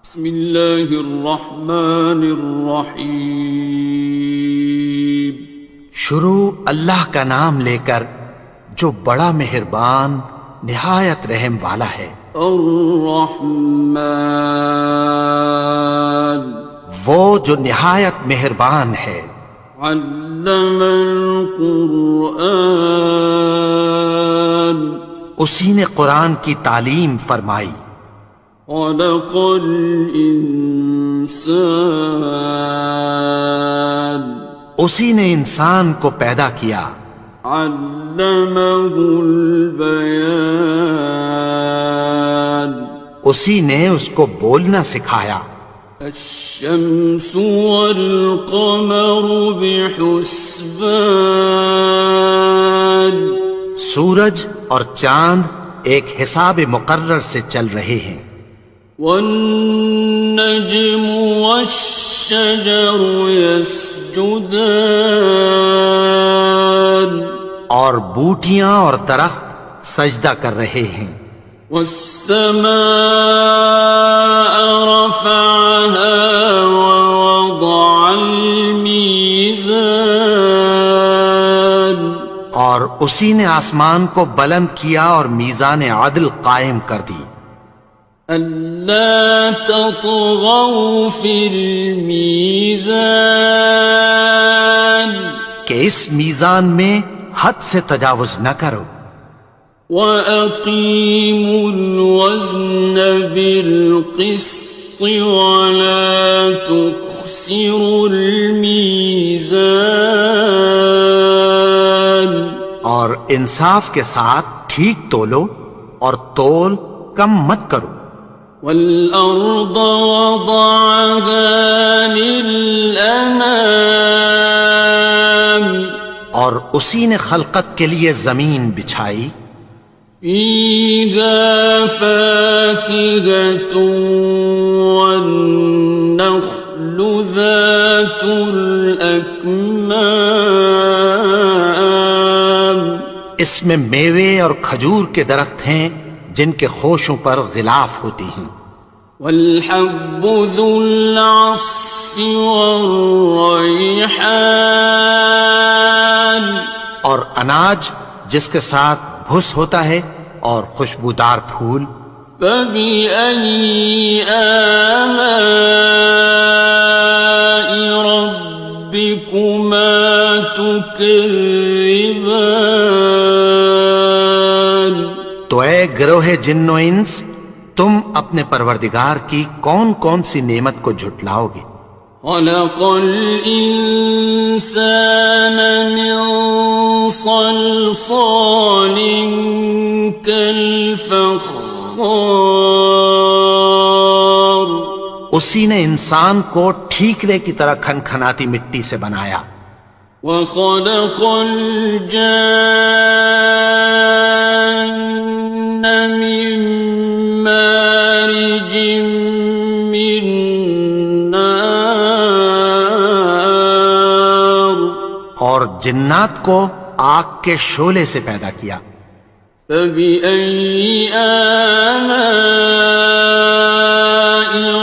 بسم اللہ الرحمن الرحیم۔ شروع اللہ کا نام لے کر جو بڑا مہربان نہایت رحم والا ہے۔ الرحمن، وہ جو نہایت مہربان ہے۔ علم القرآن، اسی نے قرآن کی تعلیم فرمائی۔ خلق الانسان، اسی نے انسان کو پیدا کیا۔ علمہ البیان، اسی نے اس کو بولنا سکھایا۔ الشمس والقمر بحسبان، سورج اور چاند ایک حساب مقرر سے چل رہے ہیں۔ والنجم والشجر يسجدان، اور بوٹیاں اور درخت سجدہ کر رہے ہیں۔ والسماء رفعها ووضع الميزان، اور اسی نے آسمان کو بلند کیا اور میزان عدل قائم کر دی۔ ألا تطغوا في الميزان، کہ اس میزان میں حد سے تجاوز نہ کرو۔ وَأَقِيمُوا الْوَزْنَ بِالْقِسْطِ وَلَا تُخْسِرُوا الْمِيزَانَ، اور انصاف کے ساتھ ٹھیک تولو اور تول کم مت کرو۔ وَالْأَرْضَ وَضَعَهَا لِلْأَنَامِ، اور اسی نے خلقت کے لیے زمین بچھائی۔ فِيهَا فَاكِهَةٌ وَالنَّخْلُ ذَاتُ الْأَكْمَامِ، اس میں میوے اور کھجور کے درخت ہیں جن کے خوشوں پر غلاف ہوتی ہیں۔ وَالْحَبُّ ذُو الْعَصْفِ وَالرَّيْحَانِ، اور اناج جس کے ساتھ بھس ہوتا ہے اور خوشبودار پھول۔ فَبِأَيِّ آلَاءِ رَبِّكُمَا تُكَذِّبَانِ، تو اے گروہ جن و انس، تم اپنے پروردگار کی کون کون سی نعمت کو جھٹلاؤ گے؟ خَلَقَ الْإِنسَانَ مِنْ صَلْصَالٍ كَالْفَخَّارِ، اسی نے انسان کو ٹھیکرے کی طرح کھنکھناتی مٹی سے بنایا۔ وَخَلَقَ الْجَانَّ مِن مَّارِجٍ مِّن نَّارٍ، اور جنات کو آگ کے شعلے سے پیدا کیا۔ فَبِأَيِّ آلَاءِ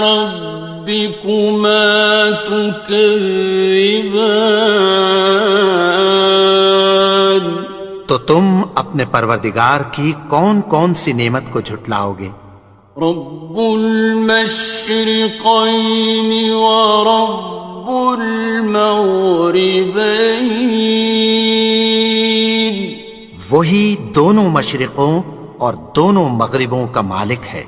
رَبِّكُمَا تُكَذِّبَانِ، تو تم اپنے پروردگار کی کون کون سی نعمت کو جھٹلاؤ گے؟ رب المشرقين ورب المغربين، وہی دونوں مشرقوں اور دونوں مغربوں کا مالک ہے۔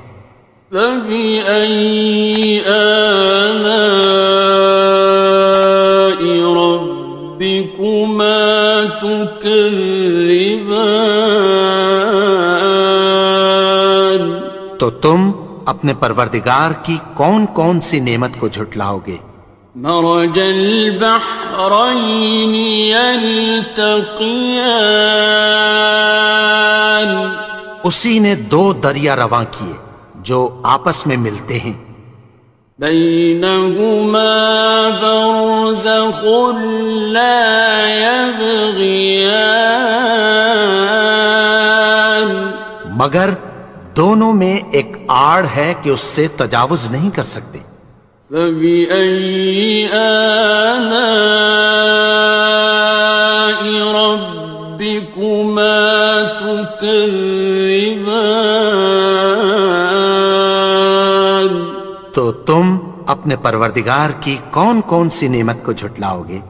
فبأي آلاء ربكما تكذبان، تو تم اپنے پروردگار کی کون کون سی نعمت کو جھٹلاؤ گے؟ مرج البحرين يلتقيان، اسی نے دو دریا رواں کیے جو آپس میں ملتے ہیں۔ بينهما برزخ لا يبغيان، مگر دونوں میں ایک آڑ ہے کہ اس سے تجاوز نہیں کر سکتے۔ فبأي آلاء ربكما تكذبان؟ تو تم اپنے پروردگار کی کون کون سی نعمت کو جھٹلاؤ گے؟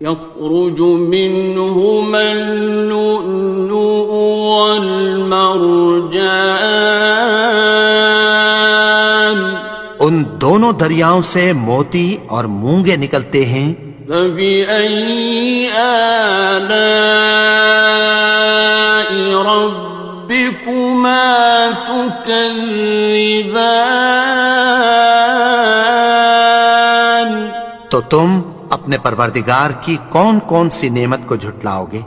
يخرج منهما اللؤلؤ والمرجان، ان دونوں دریاؤں سے موتی اور مونگے نکلتے ہیں۔ فبأي آلاء ربكما تكذبان؟ تو تم اپنے پروردگار کی کون کون سی نعمت کو جھٹلاؤ گے؟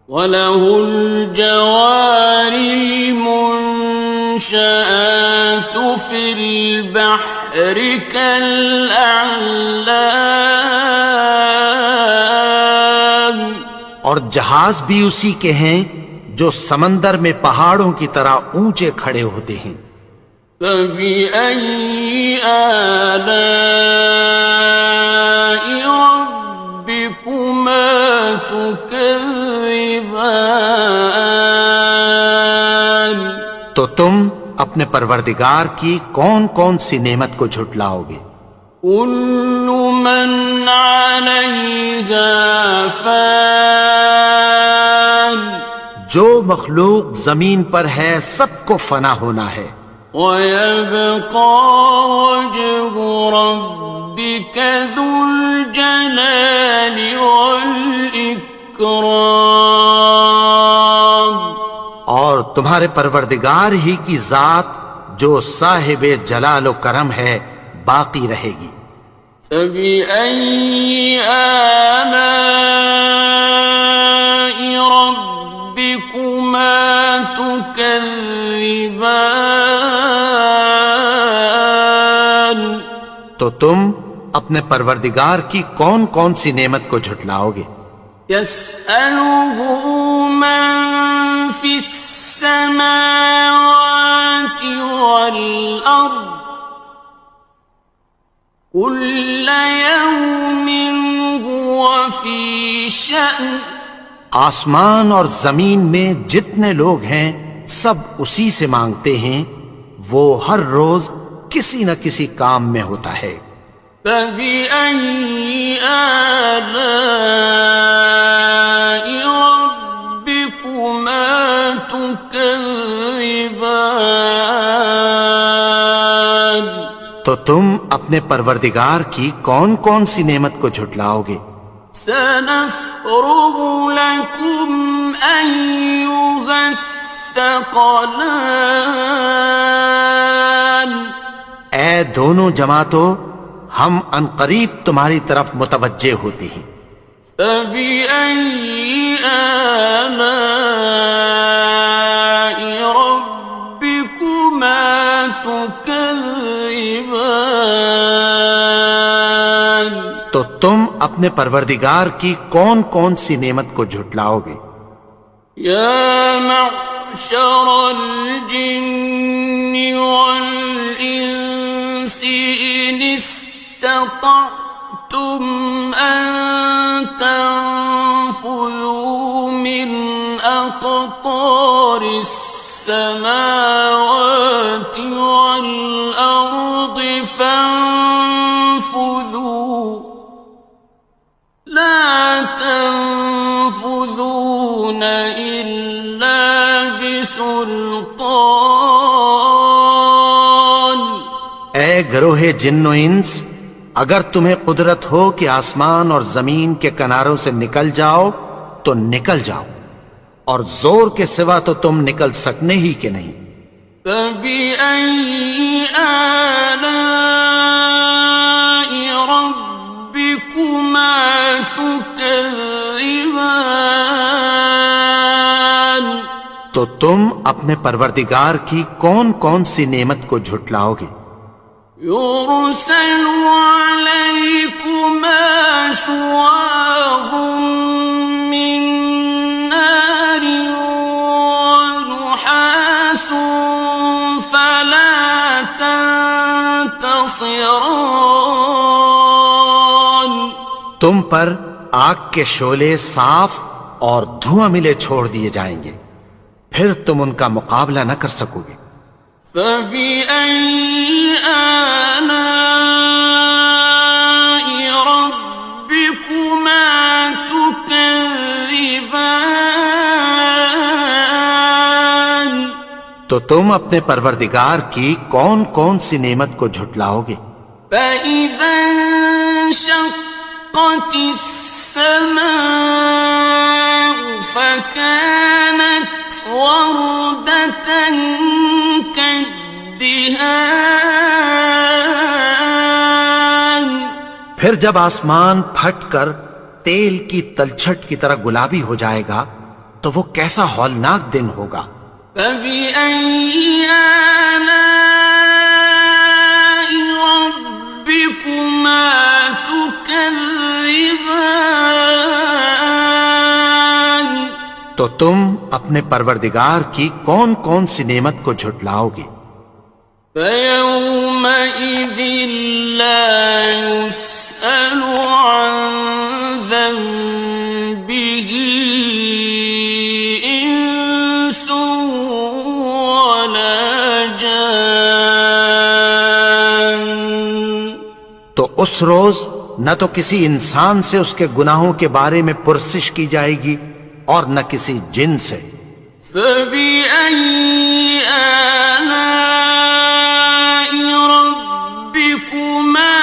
وَلَهُ الْجَوَارِ الْمُنشَآتُ فِي الْبَحْرِ كَالْأَعْلَامِ، اور جہاز بھی اسی کے ہیں جو سمندر میں پہاڑوں کی طرح اونچے کھڑے ہوتے ہیں۔ فَبِأَيِّ آلَاءِ رَبِّكُمَا تُكَذِّبَانِ؟ تو تم اپنے پروردگار کی کون کون سی نعمت کو جھٹلاؤ گے؟ كُلُّ مَنْ عَلَيْهَا فَانٍ، جو مخلوق زمین پر ہے سب کو فنا ہونا ہے۔ وَيَبْقَى وَجْهُ رَبِّكَ ذُو الْجَلَالِ وَالْإِكْرَامِ، اور تمہارے پروردگار ہی کی ذات جو صاحب جلال و کرم ہے باقی رہے گی۔ فَبِأَيِّ آلَاءِ رَبِّكُمَا تُكَذِّبَانِ؟ تو تم اپنے پروردگار کی کون کون سی نعمت کو جھٹلاؤ گے؟ يَسْأَلُهُ مَن فِي السَّمَاوَاتِ وَالْأَرْضِ كُلَّ يَوْمٍ هُوَ فِي شَأْنٍ، آسمان اور زمین میں جتنے لوگ ہیں سب اسی سے مانگتے ہیں، وہ ہر روز کسی نہ کسی کام میں ہوتا ہے۔ فَبِأَيِّ آلَاءِ رَبِّكُمَا تُكَذِّبَانِ؟ تو تم اپنے پروردگار کی کون کون سی نعمت کو جھٹلاؤ گے؟ سَنَفْرُغُ لَكُمْ أَيُّهَ الثَّقَلَانِ، اے دونوں جماعتوں، ہم عنقریب تمہاری طرف متوجہ ہوتے ہیں۔ فَبِأَيِّ آلَاءِ رَبِّكُمَا تُكَذِّبَانِ؟ تو تم اپنے پروردگار کی کون کون سی نعمت کو جھٹلاؤ گے؟ يَا مَعْشَرَ الْجِنِّ وَالْإِنسِ إِنِ اسْتَطَعْتُمْ أَن تَنفُذُوا مِنْ أَقْطَارِ السَّمَاوَاتِ وَالْأَرْضِ فَانفُذُوا لَا تَنفُذُونَ إِلَّا بِسُلْطَانٍ۔ اے گروہ جن و انس، اگر تمہیں قدرت ہو کہ آسمان اور زمین کے کناروں سے نکل جاؤ تو نکل جاؤ، اور زور کے سوا تو تم نکل سکنے ہی کہ نہیں۔ فَبِأَيِّ آلَاءِ رَبِّكُمَا تُكَذِّبَانِ؟ تو تم اپنے پروردگار کی کون کون سی نعمت کو جھٹلاؤ گے؟ يُرْسَلُ عَلَيْكُمَا شُوَاظٌ مِّن نَّارٍ وَنُحَاسٌ خصران. تم پر آگ کے شعلے صاف اور دھواں ملے چھوڑ دیے جائیں گے، پھر تم ان کا مقابلہ نہ کر سکو گے۔ فبأي آلاء ربكما تكذبان. تو تم اپنے پروردگار کی کون کون سی نعمت کو جھٹلاؤ گے؟ فإذا انشقت السماء فكانت وردة كالدهان. پھر جب آسمان پھٹ کر تیل کی تلچھٹ کی طرح گلابی ہو جائے گا تو وہ کیسا ہولناک دن ہوگا۔ فبأي آلاء ربكما تكذبان. تو تم اپنے پروردگار کی کون کون سی نعمت کو جھٹلاؤ گے؟ فيومئذ لا يسأل عن ذنبه إنس ولا جان. تو اس روز نہ تو کسی انسان سے اس کے گناہوں کے بارے میں پرسش کی جائے گی اور نہ کسی جن سے۔ فبأي آلاء ربكما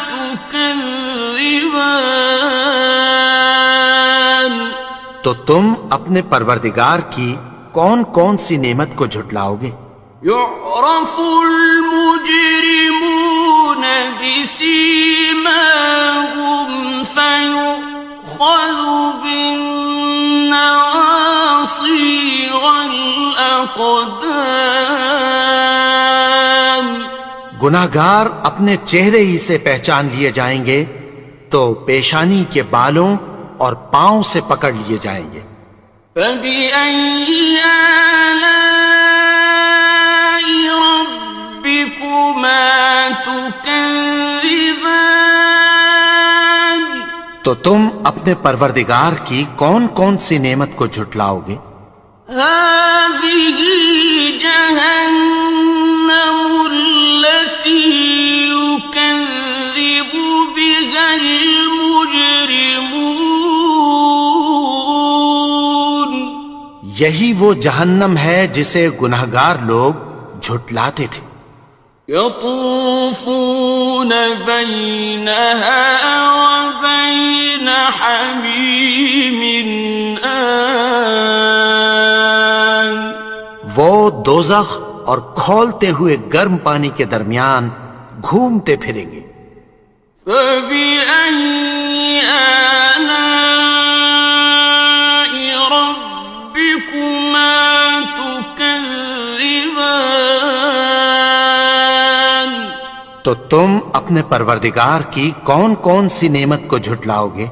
تكذبان. تو تم اپنے پروردگار کی کون کون سی نعمت کو جھٹلاؤ گے؟ يعرف المجرمون بسيماهم فيؤخذ بالنواصي والأقدام. گناہگار اپنے چہرے ہی سے پہچان لیے جائیں گے تو پیشانی کے بالوں اور پاؤں سے پکڑ لیے جائیں گے۔ فبأي آلاء ربكما تكذبان. تو تم اپنے پروردگار کی کون کون سی نعمت کو جھٹلاؤ گے؟ هذه جهنم التي يكذب بها المجرمون. یہی وہ جہنم ہے جسے گناہگار لوگ جھٹلاتے تھے۔ يطوفون بينها وبين حميم آن. وہ دوزخ اور کھولتے ہوئے گرم پانی کے درمیان گھومتے پھریں گے۔ فبأي آلاء ربكما تكذبان. تو تم اپنے پروردگار کی کون کون سی نعمت کو جھٹلاؤ گے؟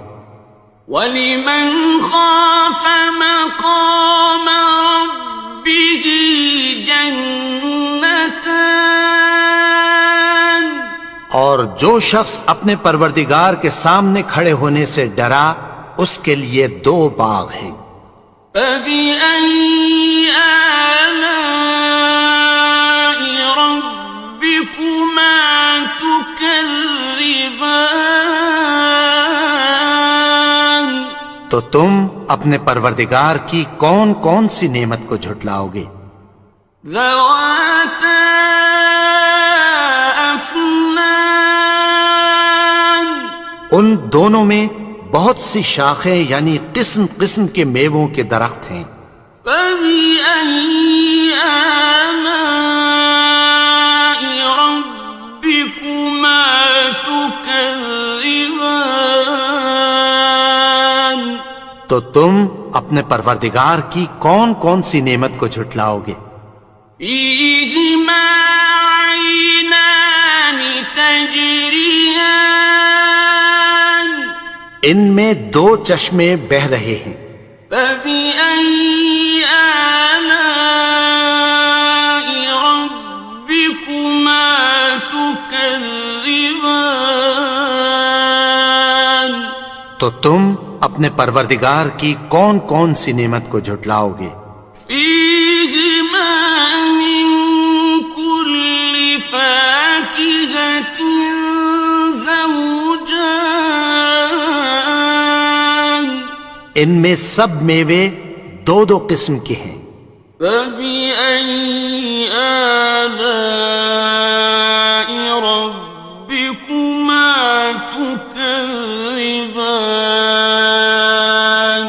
وَلِمَنْ خَافَ مَقَامَ رَبِّهِ جَنَّتَانِ. اور جو شخص اپنے پروردگار کے سامنے کھڑے ہونے سے ڈرا اس کے لیے 2 باغ ہیں۔ فَبِأَيِّ آلَاءِ رَبِّكُمَا تُكَذِّبَانِ. تو تم اپنے پروردگار کی کون کون سی نعمت کو جھٹلاؤ گے؟ ذَوَاتَا أَفْنَانٍ. ان دونوں میں بہت سی شاخیں یعنی قسم قسم کے میووں کے درخت ہیں۔ فَبِأَيِّ آلَاءِ رَبِّكُمَا تُكَذِّبَانِ. تو تم اپنے پروردگار کی کون کون سی نعمت کو جھٹلاؤ گے؟ فِيهِمَا عَيْنَانِ تَجْرِيَانِ. ان میں 2 چشمے بہہ رہے ہیں۔ فَبِأَيِّ آلَاءِ رَبِّكُمَا تُكَذِّبَانِ. تكذبان تو تم اپنے پروردگار کی کون کون سی نعمت کو جھٹلاؤ گے؟ فيهما من كل فاكهة زوجان ان میں سب میوے دو دو قسم کے ہیں۔ فبأي آلاء ربكما تكذبان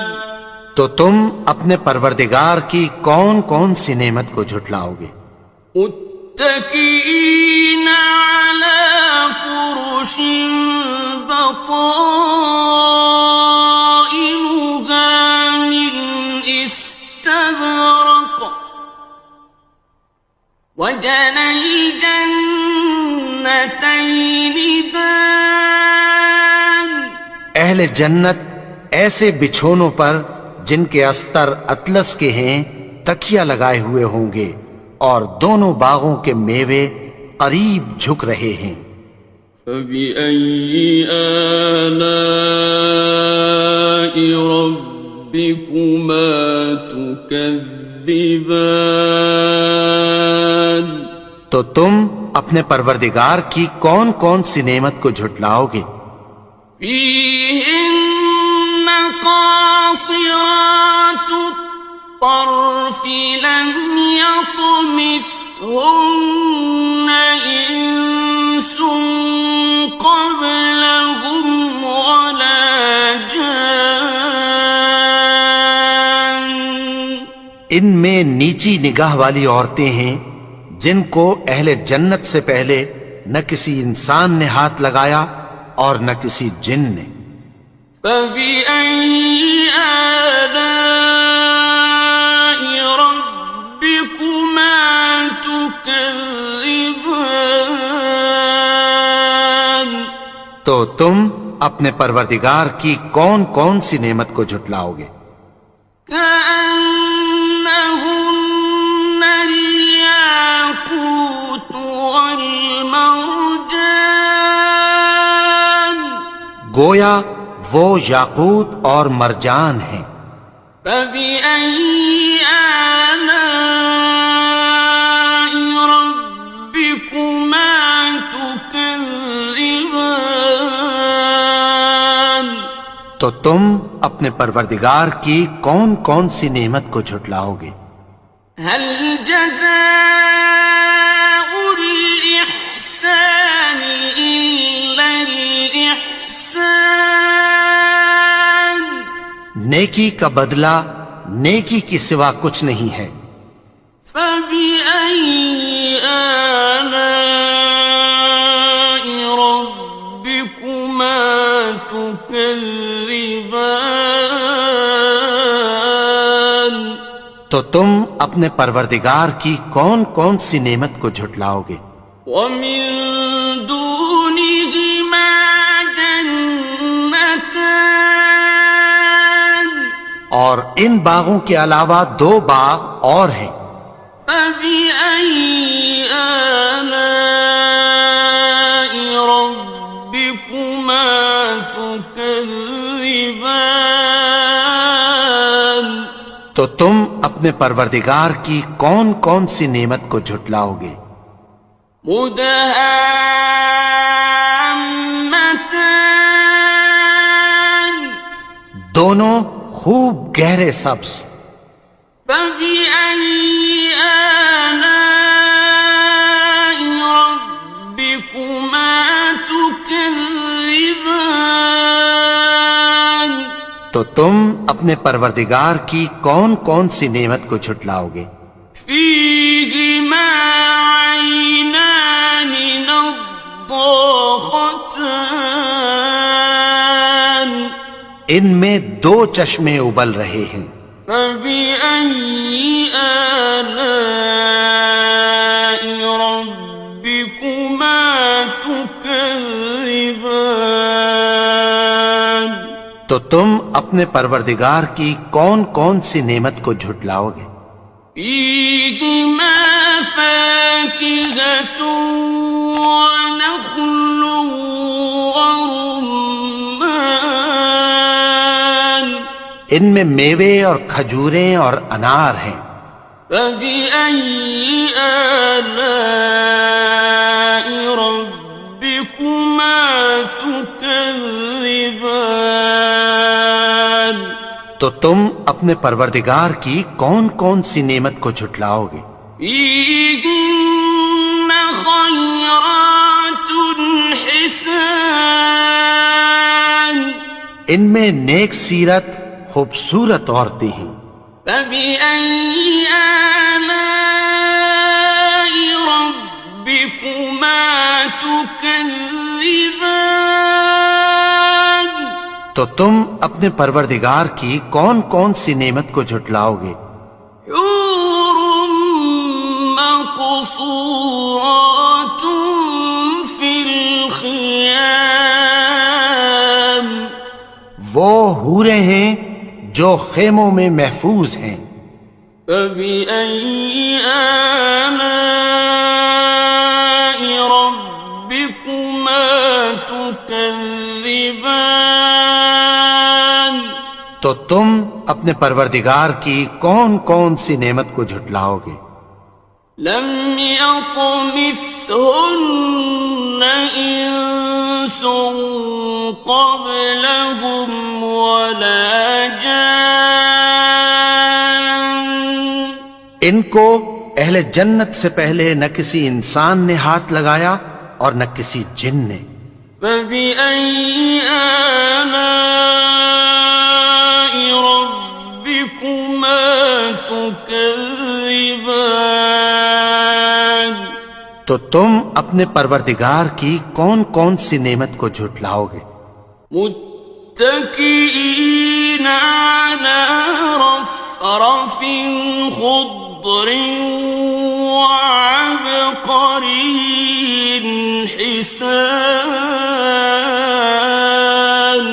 تو تم اپنے پروردگار کی کون کون سی نعمت کو جھٹلاؤ گے؟ متكئين على فرش بطائنها من استبرق وجنى الجنتين دان اہل جنت ایسے بچھونوں پر جن کے استر اطلس کے ہیں تکیہ لگائے ہوئے ہوں گے، اور دونوں باغوں کے میوے قریب جھک رہے ہیں۔ فبأي آلاء ربكما تكذبان تو تم اپنے پروردگار کی کون کون سی نعمت کو جھٹلاؤ گے؟ فيهن قاصرات الطرف لم يطمثهن إنس قبلهم ولا جان ان میں نیچی نگاہ والی عورتیں ہیں جن کو اہل جنت سے پہلے نہ کسی انسان نے ہاتھ لگایا اور نہ کسی جن نے۔ فبأي آلاء ربكما تكذبان تو تم اپنے پروردگار کی کون کون سی نعمت کو جھٹلاؤ گے؟ كأنهن الياقوت والمرجان گویا وہ یاقوت اور مرجان ہیں۔ فبأي آلاء ربكما تكذبان تو تم اپنے پروردگار کی کون کون سی نعمت کو جھٹلاؤ گے؟ هل جزاء الإحسان إلا الإحسان نیکی کا بدلہ نیکی کی سوا کچھ نہیں ہے۔ فبأي آلاء ربكما تكذبان تو تم اپنے پروردگار کی کون کون سی نعمت کو جھٹلاؤ گے؟ ومن دونهما جنتان اور ان باغوں کے علاوہ دو باغ اور ہیں۔ فبأي آلاء ربكما تكذبان تو تم اپنے پروردگار کی کون کون سی نعمت کو جھٹلاؤ گے؟ مدهامتان دونوں خوب گہرے سبز۔ فبأي آلاء ربكما تكذبان تو تم اپنے پروردگار کی کون کون سی نعمت کو جھٹلاؤ گے؟ فيهما عينان نضاختان ان میں دو چشمے ابل رہے ہیں۔ فبأي آلاء ربكما تكذبان تو تم اپنے پروردگار کی کون کون سی نعمت کو جھٹلاؤ گے؟ فيهما فاكهة ونخل ورمان ان میں میوے اور کھجوریں اور انار ہیں. فبأي آلاء ربكما تكذبان تو تم اپنے پروردگار کی کون کون سی نعمت کو جھٹلاؤ گے؟ فيهن خيرات حسان ان میں نیک سیرت خوبصورت عورتیں ہیں. فبأي آلاء ربكما تكذبان تو تم اپنے پروردگار کی کون کون سی نعمت کو جھٹلاؤ گے؟ حور مقصورات في الخيام وہ حوریں ہیں جو خیموں میں محفوظ ہیں. فبأي آلاء ربكما تكذبان تو تم اپنے پروردگار کی کون کون سی نعمت کو جھٹلاؤ گے؟ لم يطمثهن إنس قبلهم ولا جان ان کو اہل جنت سے پہلے نہ کسی انسان نے ہاتھ لگایا اور نہ کسی جن نے. فبأي آلاء ربكما تكذبان تو تم اپنے پروردگار کی کون کون سی نعمت کو جھٹلاؤ گے؟ متكئين على رفرف خضر وعبقري حسان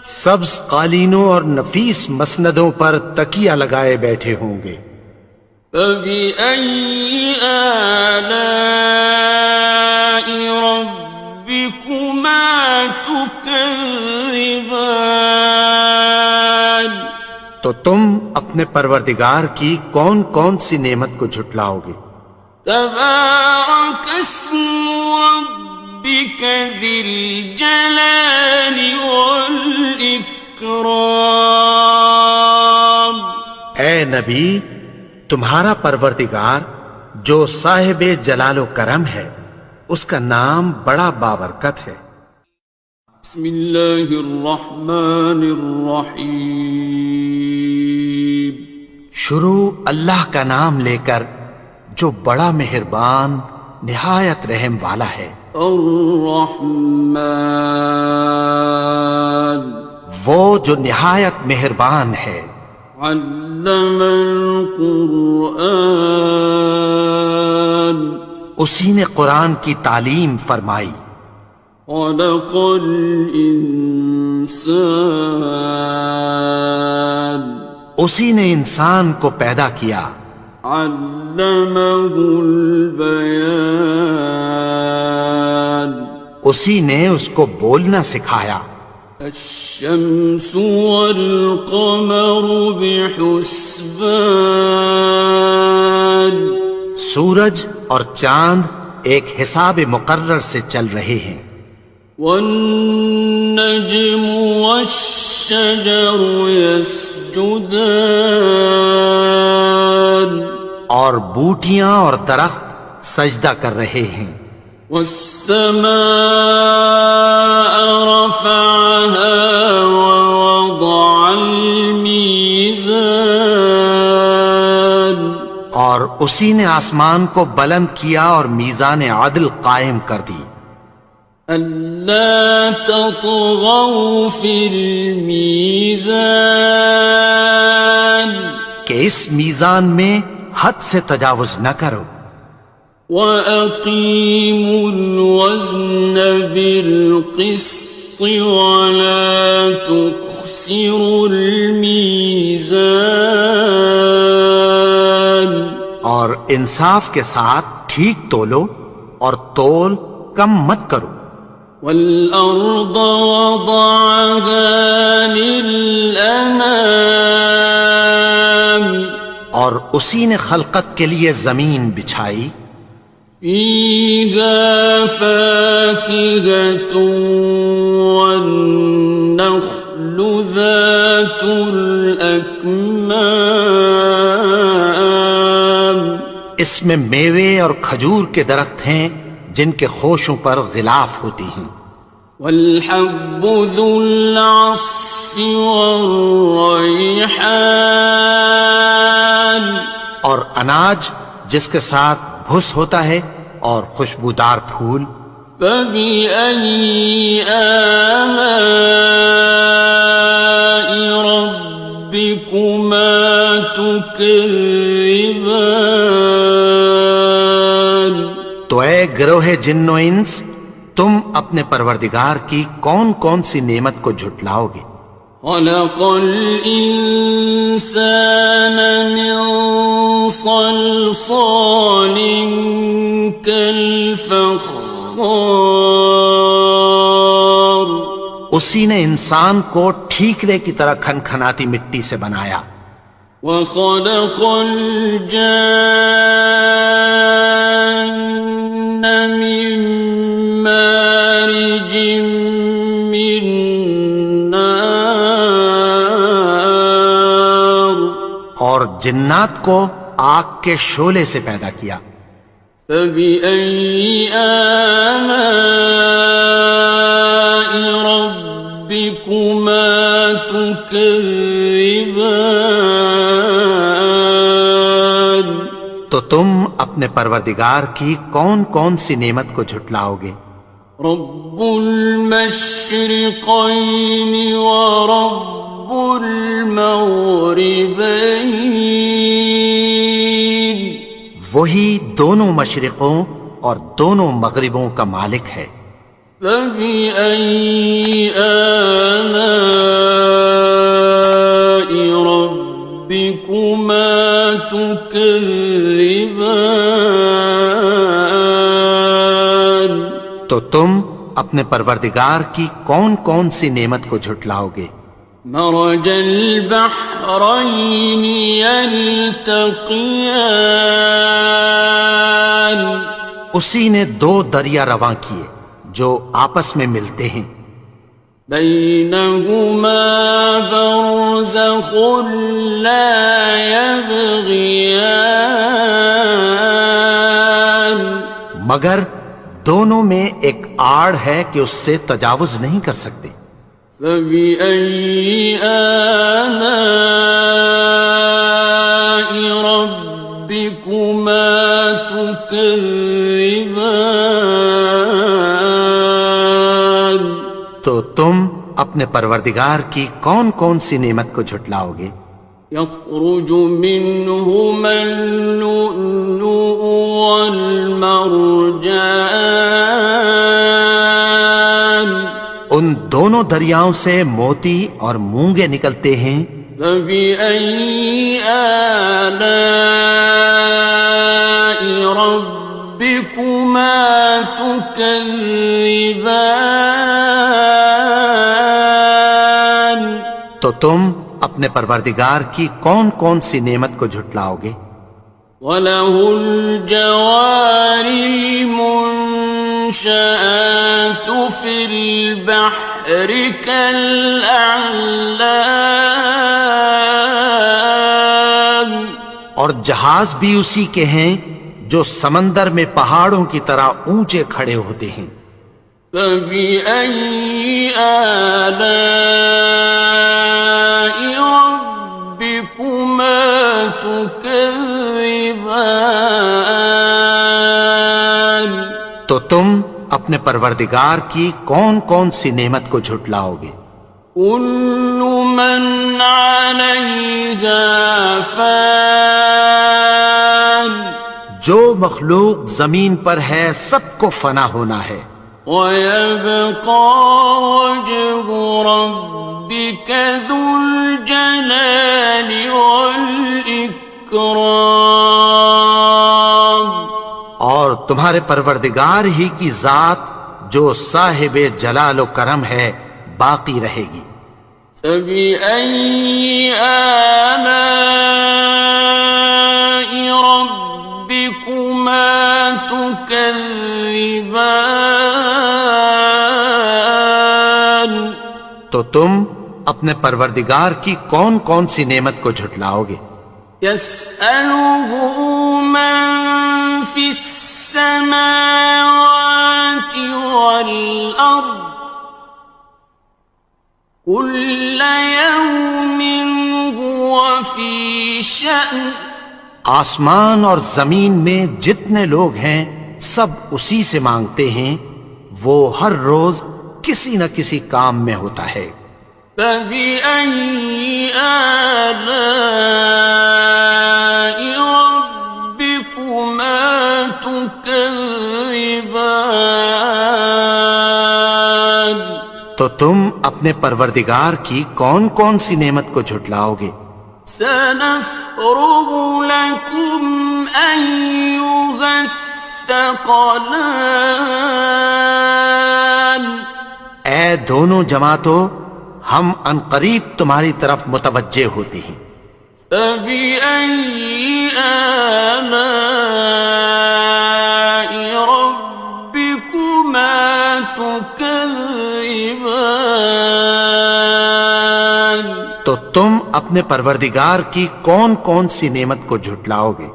سبز قالینوں اور نفیس مسندوں پر تکیہ لگائے بیٹھے ہوں گے. فبأي آلاء ربكما تكذبان تو تم اپنے پروردگار کی کون کون سی نعمت کو جھٹلاؤ گے؟ تبارك اسم ربك ذي الجلال والإكرام اے نبی، تمہارا پروردگار جو صاحب جلال و کرم ہے اس کا نام بڑا بابرکت ہے. بسم اللہ الرحمن الرحیم شروع اللہ کا نام لے کر جو بڑا مہربان نہایت رحم والا ہے. الرحمن وہ جو نہایت مہربان ہے. علم القرآن اسی نے قرآن کی تعلیم فرمائی. خلق الانسان اسی نے انسان کو پیدا کیا. علمہ البیان اسی نے اس کو بولنا سکھایا. الشمس والقمر بحسبان سورج اور چاند ایک حساب مقرر سے چل رہے ہیں. والنجم والشجر يسجدان اور بوٹیاں اور درخت سجدہ کر رہے ہیں. والسماء رفعها ووضع الميزان اور اسی نے آسمان کو بلند کیا اور میزان عدل قائم کر دی. ألا تطغوا في الميزان کہ اس میزان میں حد سے تجاوز نہ کرو. وَأَقِيمُوا الْوَزْنَ بِالْقِسْطِ وَلَا تُخْسِرُوا الْمِيزَانَ اور انصاف کے ساتھ ٹھیک تولو اور تول کم مت کرو. والأرض وضعها للأنام اور اسی نے خلقت کے لیے زمین بچھائی. فيها فاكهة والنخل ذات الأكمام اس میں میوے اور کھجور کے درخت ہیں جن کے خوشوں پر غلاف ہوتی ہیں. والحب ذو العصف والريحان اور اناج جس کے ساتھ بھس ہوتا ہے اور خوشبودار پھول. فبأي آلاء ربكما تكذبان تو اے گروہ جن و انس، تم اپنے پروردگار کی کون کون سی نعمت کو جھٹلاؤ گے؟ خلق الإنسان من صلصال كالفخار اسی نے انسان کو ٹھیکرے کی طرح کھنکھناتی مٹی سے بنایا. وخلق الجان من مارج من نار اور جنات کو آگ کے شعلے سے پیدا کیا. فبأي آلاء ربكما تكذبان تو تم اپنے پروردگار کی کون کون سی نعمت کو جھٹلاؤ گے؟ رب المشرقين ورب المغربين وہی دونوں مشرقوں اور دونوں مغربوں کا مالک ہے. فبأي آلاء ربكما تكذبان تو تم اپنے پروردگار کی کون کون سی نعمت کو جھٹلاؤ گے؟ مرج البحرين يلتقيان اسی نے دو دریا رواں کیے جو آپس میں ملتے ہیں. بينهما برزخ لا يبغيان مگر دونوں میں ایک آڑ ہے کہ اس سے تجاوز نہیں کر سکتے. فبأي آلاء ربكما تكذبان تو تم اپنے پروردگار کی کون کون سی نعمت کو جھٹلاؤ گے؟ يخرج منهما اللؤلؤ والمرجان ان دونوں دریاؤں سے موتی اور مونگے نکلتے ہیں. فبأي آلاء ربكما تكذبان تو تم اپنے پروردگار کی کون کون سی نعمت کو جھٹلاؤ گے؟ وَلَهُ الْجَوَارِ الْمُنشَآتُ فِي الْبَحْرِ كَالْأَعْلَامِ اور جہاز بھی اسی کے ہیں جو سمندر میں پہاڑوں کی طرح اونچے کھڑے ہوتے ہیں. فبأي آلاء ربكما تكذبان تو تم اپنے پروردگار کی کون کون سی نعمت کو جھٹلاؤ گے؟ كل من عليها فان جو مخلوق زمین پر ہے سب کو فنا ہونا ہے. وَيَبْقَى وَجْهُ رَبِّكَ ذُو الْجَلَالِ وَالْإِكْرَامِ تمہارے پروردگار ہی کی ذات جو صاحب جلال و کرم ہے باقی رہے گی۔ فبأي آلاء ربكما تكذبان؟ تو تم اپنے پروردگار کی کون کون سی نعمت کو جھٹلاؤ گے؟ يسأله من في السماوات والأرض كل يوم هو في شأن۔ آسمان اور زمین میں جتنے لوگ ہیں سب اسی سے مانگتے ہیں، وہ ہر روز کسی نہ کسی کام میں ہوتا ہے۔ فبأي آلاء ربكما تكذبان؟ تو تم اپنے پروردگار کی کون کون سی نعمت کو جھٹلاؤ گے؟ سنفرغ لكم أيها الثقلان۔ اے دونوں جماعتوں، ہم عنقریب تمہاری طرف متوجہ ہوتے ہیں۔ فبأي آلاء ربكما تكذبان؟ تو تم اپنے پروردگار کی کون کون سی نعمت کو جھٹلاؤ گے؟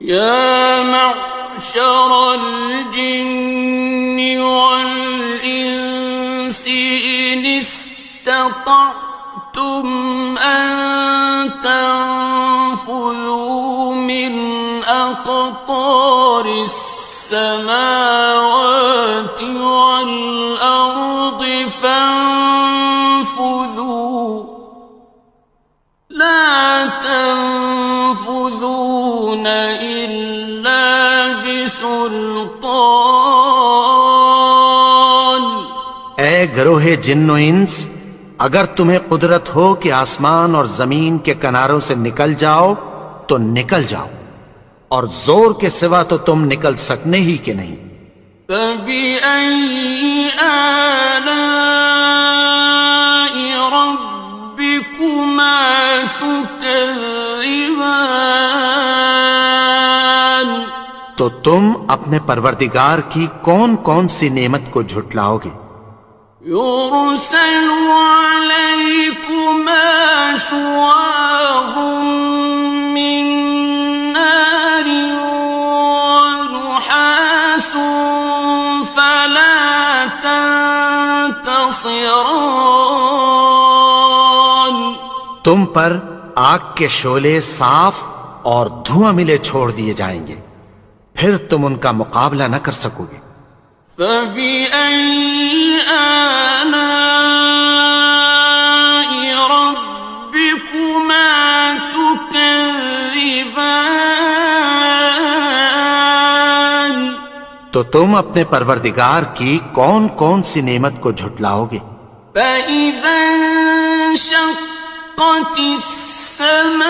يا معشر الجن والإنس إن استطعتم أن تنفذوا من أقطار السماوات والأرض فانفذوا لا تنفذون إلا بسلطان۔ اے گروہ جن و انس، اگر تمہیں قدرت ہو کہ آسمان اور زمین کے کناروں سے نکل جاؤ تو نکل جاؤ، اور زور کے سوا تو تم نکل سکنے ہی کہ نہیں۔ فبأي آلاء ربكما تكذبان؟ تو تم اپنے پروردگار کی کون کون سی نعمت کو جھٹلاؤ گے؟ يرسل عليكما شواظ من نار ونحاس فلا تنتصران۔ تم پر آگ کے شعلے صاف اور دھواں ملے چھوڑ دیے جائیں گے، پھر تم ان کا مقابلہ نہ کر سکو گے۔ فبأي آلاء ربكما تكذبان؟ تو تم اپنے پروردگار کی کون کون سی نعمت کو جھٹلاؤ گے؟ فإذا انشقت السماء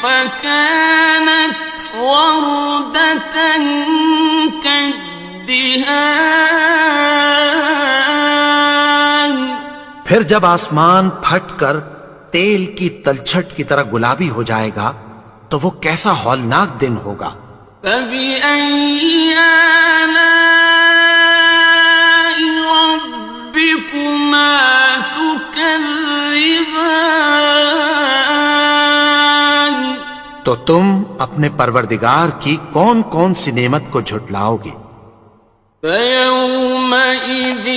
فكانت وردة كالدهان۔ پھر جب آسمان پھٹ کر تیل کی تلچھٹ کی طرح گلابی ہو جائے گا تو وہ کیسا ہولناک دن ہوگا۔ فبأي آلاء ربكما تكذبان؟ تو تم اپنے پروردگار کی کون کون سی نعمت کو جھٹلاؤ گے؟ فيومئذ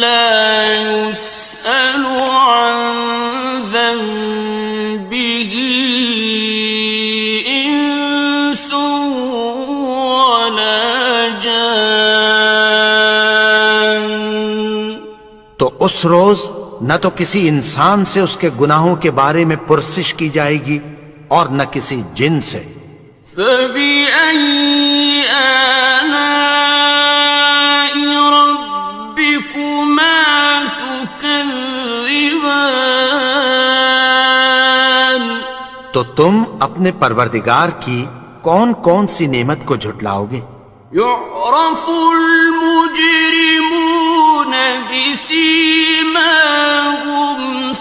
لا يسأل عن ذنبه إنس ولا جان۔ تو اس روز نہ تو کسی انسان سے اس کے گناہوں کے بارے میں پرسش کی جائے گی اور نہ کسی جن سے۔ فبأي آلاء ربكما تكذبان؟ تو تم اپنے پروردگار کی کون کون سی نعمت کو جھٹلاؤ گے؟ يعرف المجرمون بسيماهم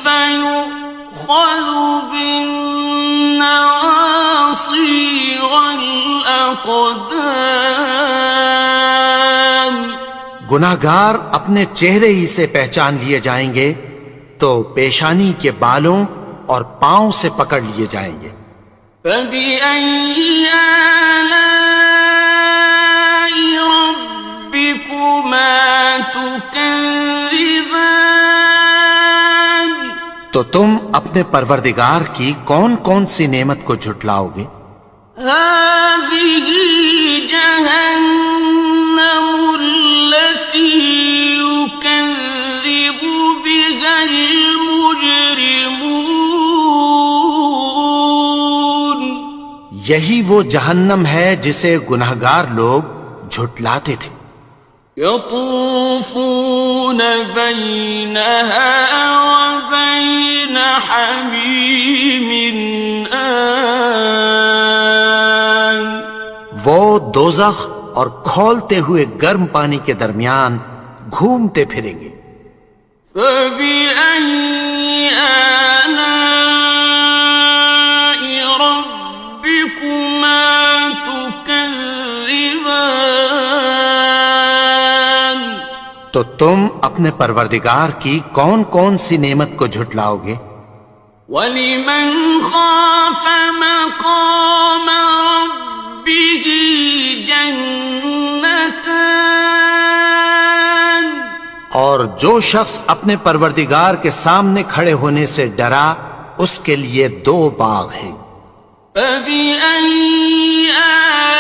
فيؤخذ بالنواصي والأقدام گناہگار اپنے چہرے ہی سے پہچان لیے جائیں گے تو پیشانی کے بالوں اور پاؤں سے پکڑ لیے جائیں گے۔ فَبِأَيِّ آلَاءِ رَبِّكُمَا تُكَذِّبَانِ تو تم اپنے پروردگار کی کون کون سی نعمت کو جھٹلاؤ گے؟ هَٰذِهِ جَهَنَّمُ الَّتِي يُكَذِّبُ بِهَا الْمُجْرِمُونَ یہی وہ جہنم ہے جسے گناہگار لوگ جھٹلاتے تھے۔ يطوفون بينها وبين حميم آن وہ دوزخ اور کھولتے ہوئے گرم پانی کے درمیان گھومتے پھریں گے۔ فبأي آلاء ربكما تكذبان تو تم اپنے پروردگار کی کون کون سی نعمت کو جھٹلاؤ گے؟ وَلِمَنْ خَافَ مَقَامَ رَبِّهِ جَنَّتَانِ اور جو شخص اپنے پروردگار کے سامنے کھڑے ہونے سے ڈرا اس کے لیے 2 باغ ہیں۔ فَبِأَيِّ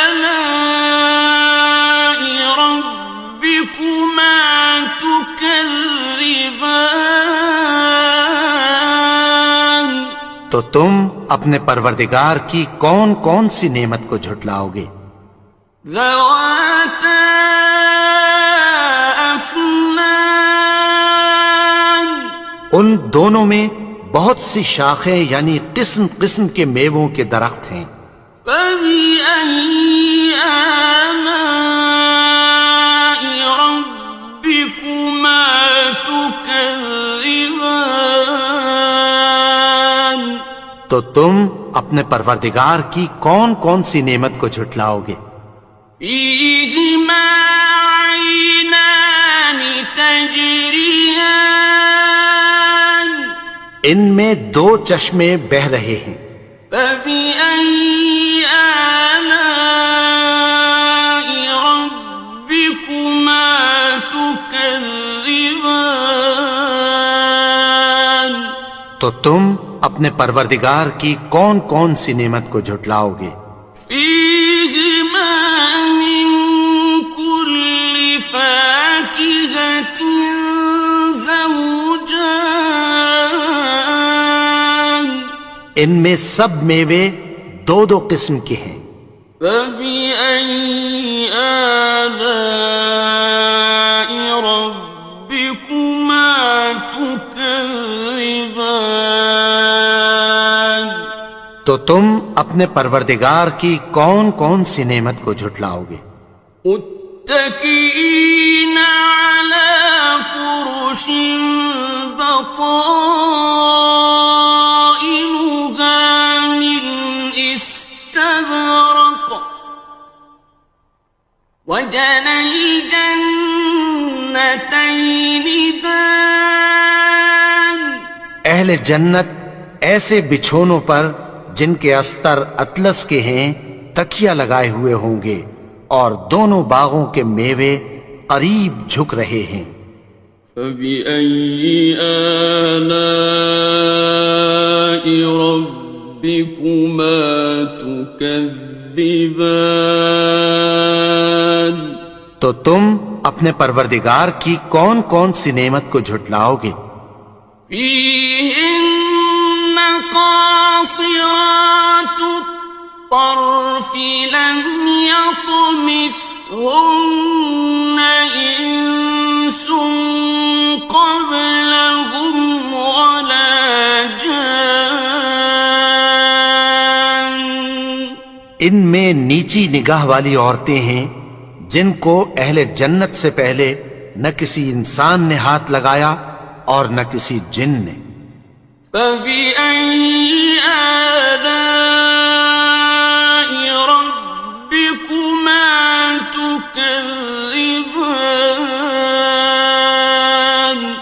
آلَاءِ رَبِّكُمَا تُكَذِّبَانِ تو تم اپنے پروردگار کی کون کون سی نعمت کو جھٹلاؤ گے؟ ذَوَاتَا أَفْنَانٍ ان دونوں میں بہت سی شاخیں یعنی قسم قسم کے میووں کے درخت ہیں۔ فَبِأَيِّ آلَاءِ رَبِّكُمَا تُكَذِّبَانِ تو تم اپنے پروردگار کی کون کون سی نعمت کو جھٹلاؤ گے؟ فِيهِمَا عَيْنَانِ تَجْرِيَانِ ان میں 2 چشمے بہہ رہے ہیں۔ فَبِأَيِّ آلَاءِ رَبِّكُمَا تُكَذِّبَانِ تو تم اپنے پروردگار کی کون کون سی نعمت کو جھٹلاؤ گے؟ فِيهِمَا مِن كُلِّ فَاكِهَةٍ زَوْجَانِ ان میں سب میوے 2 قسم کے ہیں۔ فَبِأَيِّ آلَاءِ رَبِّكُمَا تُكَذِّبَانِ تو تم اپنے پروردگار کی کون کون سی نعمت کو جھٹلاؤ گے؟ متكئين على فرش بطائنها من استبرق وجنى الجنتين دان اہل جنت ایسے بچھونوں پر جن کے استر اطلس کے ہیں تکیہ لگائے ہوئے ہوں گے اور دونوں باغوں کے میوے قریب جھک رہے ہیں۔ فَبِأَيِّ آلَاءِ رَبِّكُمَا تُكَذِّبَانِ تو تم اپنے پروردگار کی کون کون سی نعمت کو جھٹلاؤ گے؟ فِيهِنَّ قَاصِرَاتُ الطَّرْفِ لَمْ يَطْمِثْهُنَّ إِنسٌ قَبْلَهُمْ وَلَا جَانٌّ ان میں نیچی نگاہ والی عورتیں ہیں جن کو اہل جنت سے پہلے نہ کسی انسان نے ہاتھ لگایا اور نہ کسی جن نے۔ فَبِأَيِّ آلَاءِ رَبِّكُمَا تُكَذِّبَانِ؟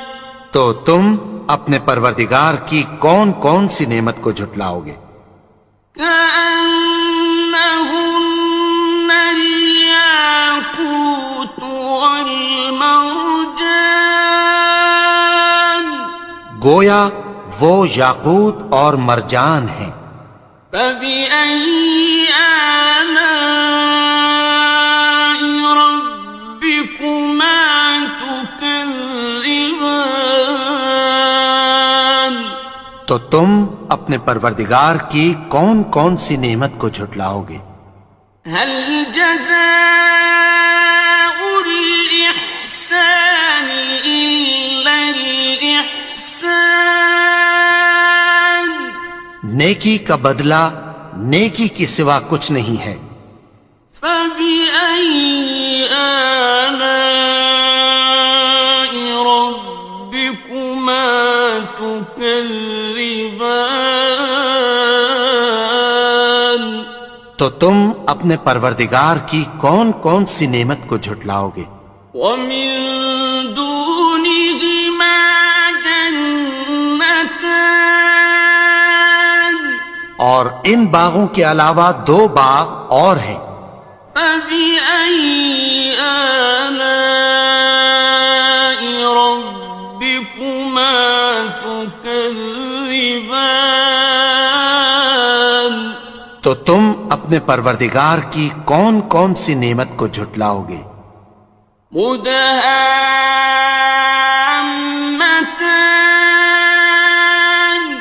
تو تم اپنے پروردگار کی کون کون سی نعمت کو جھٹلاؤ گے؟ كأنهن الياقوت والمرجان، گویا وہ یاقوت اور مرجان ہیں۔ فبأي آلاء ربكما تكذبان؟ تو تم اپنے پروردگار کی کون کون سی نعمت کو جھٹلاؤ گے؟ هل جزاء الإحسان إلا الإحسان؟ نیکی کا بدلہ نیکی کی سوا کچھ نہیں ہے۔ فبأي آلاء ربكما تكذبان؟ تو تم اپنے پروردگار کی کون کون سی نعمت کو جھٹلاؤ گے؟ ومن دونهما جنتان، اور ان باغوں کے علاوہ دو باغ اور ہیں۔ فبأي آلاء ربكما تكذبان؟ تو تم اپنے پروردگار کی کون کون سی نعمت کو جھٹلاؤ گے؟ مدهامتان،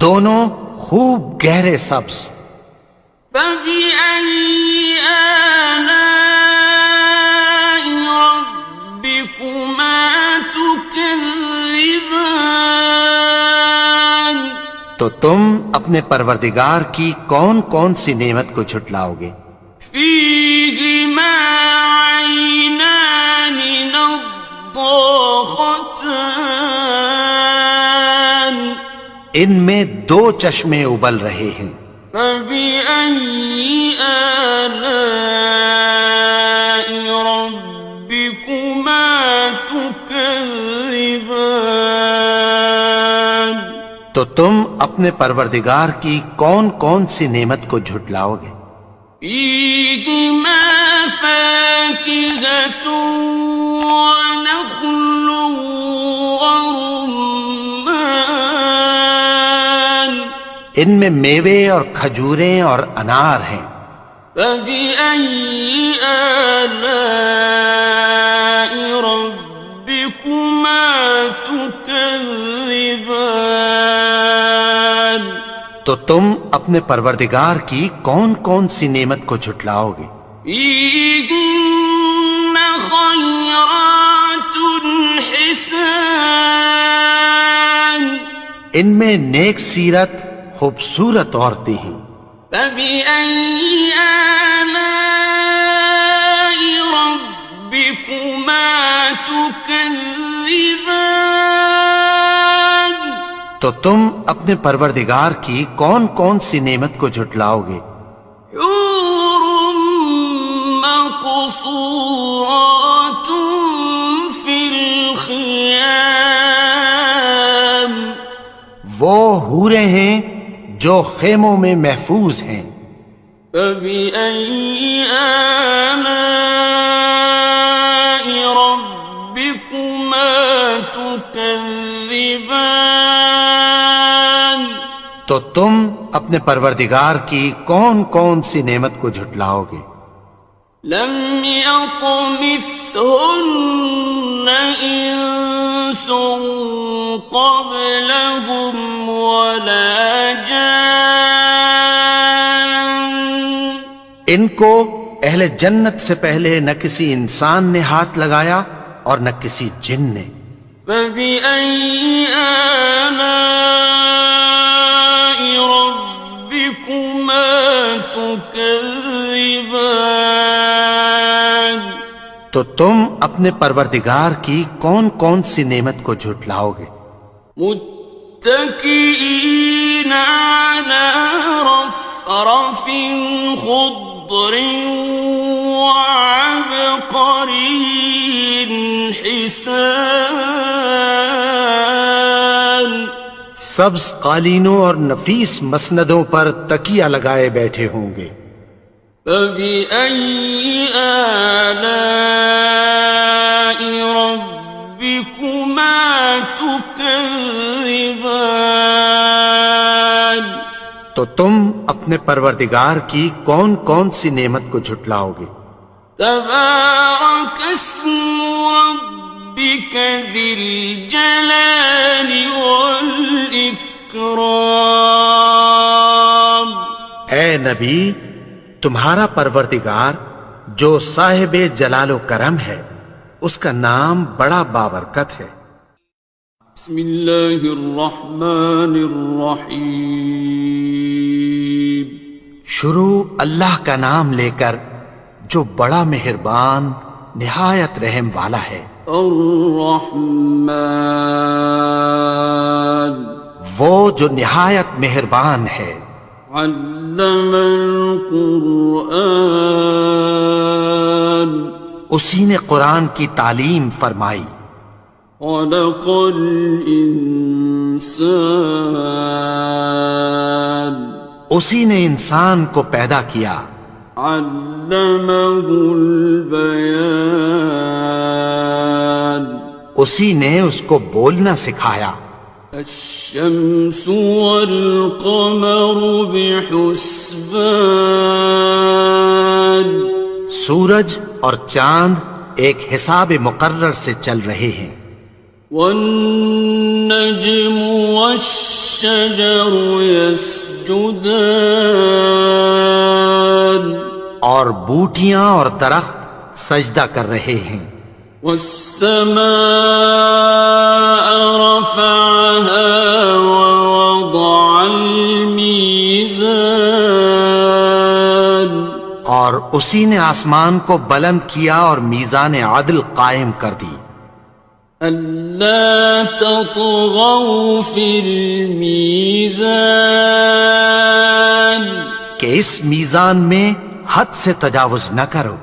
دونوں خوب گہرے سبز۔ فبأي آلاء ربكما تكذبان؟ تو تم اپنے پروردگار کی کون کون سی نعمت کو جھٹلاؤ گے؟ فيهما عينان نضاختان، ان میں دو چشمے ابل رہے ہیں۔ فبأي آلاء ربكما تكذبان؟ تو تم اپنے پروردگار کی کون کون سی نعمت کو جھٹلاؤ گے؟ فيهما فاكهة ونخل ورمان، ان میں میوے اور کھجوریں اور انار ہیں۔ فبأي آلاء ربكما تكذبان؟ تو تم اپنے پروردگار کی کون کون سی نعمت کو جھٹلاؤ گے؟ فيهن خيرات حسان، ان میں نیک سیرت خوبصورت عورتیں ہیں۔ فبأي آلاء ربكما تكذبان؟ تو تم اپنے پروردگار کی کون کون سی نعمت کو جھٹلاؤ گے؟ حور مقصورات في الخيام، وہ حوریں ہیں جو خیموں میں محفوظ ہیں۔ فبأي آلاء ربكما تكذبان؟ تو تم اپنے پروردگار کی کون کون سی نعمت کو جھٹلاؤ گے؟ لم يطمثهن إنس قبلهم ولا جان، ان کو اہل جنت سے پہلے نہ کسی انسان نے ہاتھ لگایا اور نہ کسی جن نے۔ فبأي آلاء ربكما تكذبان تو تم اپنے پروردگار کی کون کون سی نعمت کو جھٹلاؤ گے؟ متكئين على رفرف خضر وعبقري حسان سبز قالینوں اور نفیس مسندوں پر تکیہ لگائے بیٹھے ہوں گے۔ فبأي آلاء ربكما تكذبان تو تم اپنے پروردگار کی کون کون سی نعمت کو جھٹلاؤ گے؟ تبارك اسم ربك ذي الجلال والإكرام اے نبی، تمہارا پروردگار جو صاحب جلال و کرم ہے، اس کا نام بڑا بابرکت ہے۔ بسم اللہ الرحمن الرحیم شروع اللہ کا نام لے کر جو بڑا مہربان نہایت رحم والا ہے۔ الرحمن وہ جو نہایت مہربان ہے۔ علم القرآن اسی نے قرآن کی تعلیم فرمائی۔ خلق الانسان اسی نے انسان کو پیدا کیا۔ علمہ البیان اسی نے اس کو بولنا سکھایا۔ الشمس والقمر بحسبان سورج اور چاند ایک حساب مقرر سے چل رہے ہیں۔ والنجم والشجر يسجدان اور بوٹیاں اور درخت سجدہ کر رہے ہیں۔ والسماء رفعها ووضع الميزان اور اسی نے آسمان کو بلند کیا اور میزان عدل قائم کر دی۔ ألا تطغوا في الميزان کہ اس میزان میں حد سے تجاوز نہ کرو۔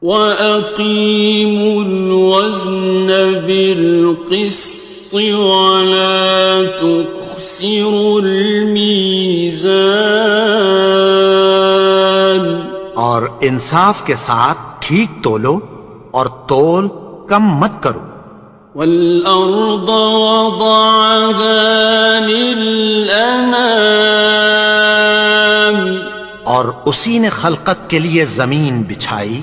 وَأَقِيمُوا الْوَزْنَ بِالْقِسْطِ وَلَا تُخْسِرُوا الْمِيزَانَ اور انصاف کے ساتھ ٹھیک تولو اور تول کم مت کرو۔ وَالْأَرْضَ وَضَعَهَا لِلْأَنَامِ اور اسی نے خلقت کے لیے زمین بچھائی۔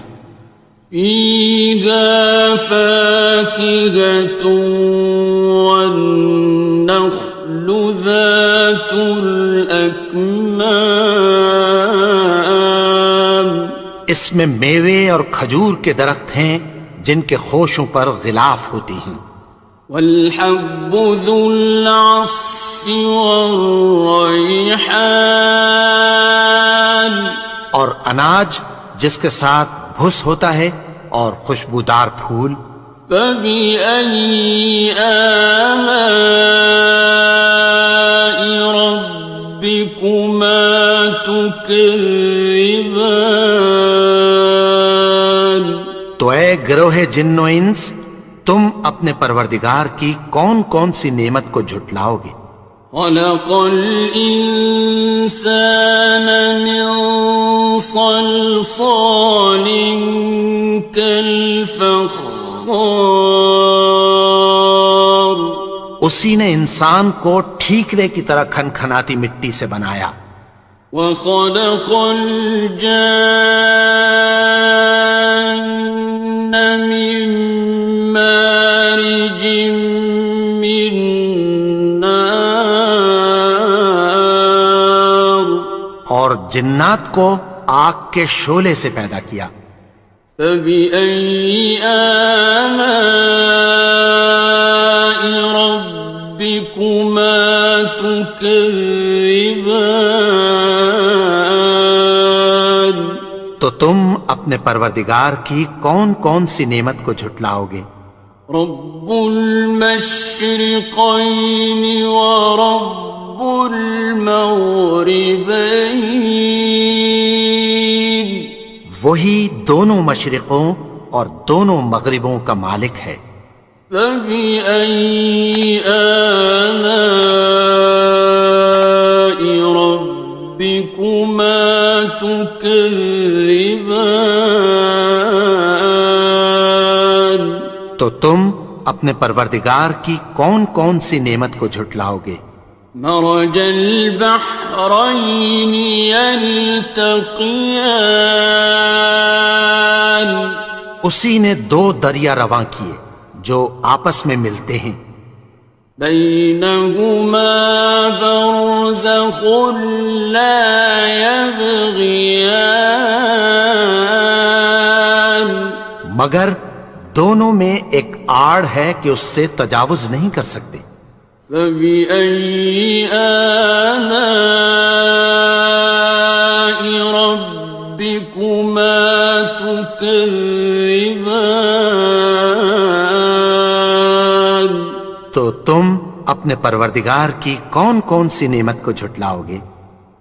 فِيهَا فَاكِهَةٌ وَالنَّخْلُ ذَاتُ الْأَكْمَامِ اس میں میوے اور کھجور کے درخت ہیں جن کے خوشوں پر غلاف ہوتی ہیں۔ وَالْحَبُّ ذُو الْعَصْفِ وَالرَّيْحَانِ اور اناج جس کے ساتھ بھس ہوتا ہے اور خوشبودار پھول۔ فَبِأَيِّ آلَاءِ رَبِّكُمَا تُكَذِّبَانِ تو اے گروہ جن و انس، تم اپنے پروردگار کی کون کون سی نعمت کو جھٹلاؤ گے؟ خَلَقَ الْإِنسَانَ مِنْ صَلْصَالٍ كَالْفَخَّارِ اسی نے انسان کو ٹھیکرے کی طرح کھنکھناتی مٹی سے بنایا۔ وَخَلَقَ الْجَانَّ مِن مَّارِجٍ مِّن نَّارٍ اور جنات کو آگ کے شعلے سے پیدا کیا۔ فَبِأَيِّ آلَاءِ رَبِّكُمَا تُكَذِّبَانِ اپنے پروردگار کی کون کون سی نعمت کو جھٹلاؤ گے؟ رب المشرقين ورب المغربين وہی دونوں مشرقوں اور دونوں مغربوں کا مالک ہے۔ فبأي آلاء ربكما تكذبان تو تم اپنے پروردگار کی کون کون سی نعمت کو جھٹلاؤ گے؟ مرج البحرين يلتقيان اسی نے دو دریا رواں کیے جو آپس میں ملتے ہیں، بينهما برزخ لا يبغيان مگر دونوں میں ایک آڑ ہے کہ اس سے تجاوز نہیں کر سکتے۔ فبأي آلاء ربكما تكذبان تو تم اپنے پروردگار کی کون کون سی نعمت کو جھٹلاؤ گے؟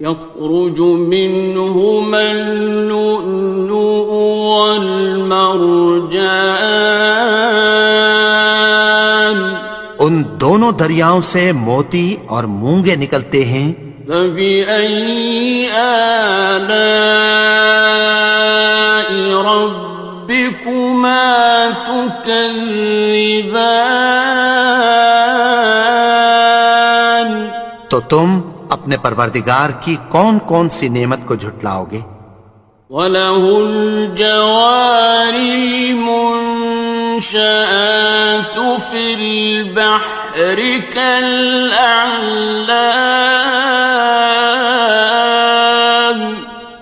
يخرج منهما اللؤلؤ والمرجان ان دونوں دریاؤں سے موتی اور مونگے نکلتے ہیں۔ فبأي آلاء ربكما تكذبان تو تم اپنے پروردگار کی کون کون سی نعمت کو جھٹلاؤ گے؟ وَلَهُ الْجَوَارِ الْمُنشَآتُ فِي الْبَحْرِ كَالْأَعْلَامِ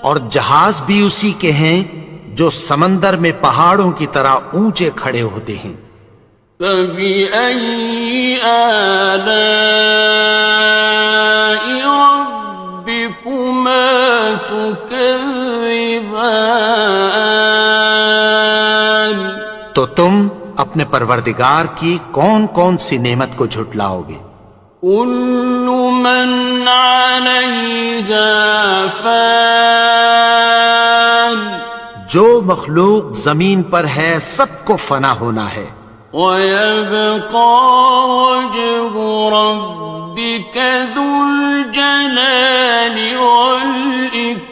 اور جہاز بھی اسی کے ہیں جو سمندر میں پہاڑوں کی طرح اونچے کھڑے ہوتے ہیں۔ فَبِأَيِّ آلَاءِ رَبِّكُمَا تُكَذِّبَانِ تو تم اپنے پروردگار کی کون کون سی نعمت کو جھٹلاؤ گے؟ كُلُّ مَنْ عَلَيْهَا فَانٍ جو مخلوق زمین پر ہے سب کو فنا ہونا ہے، وَيَبْقَى وَجْهُ رَبِّكَ ذُو الْجَلَالِ وَالْإِكْرَامِ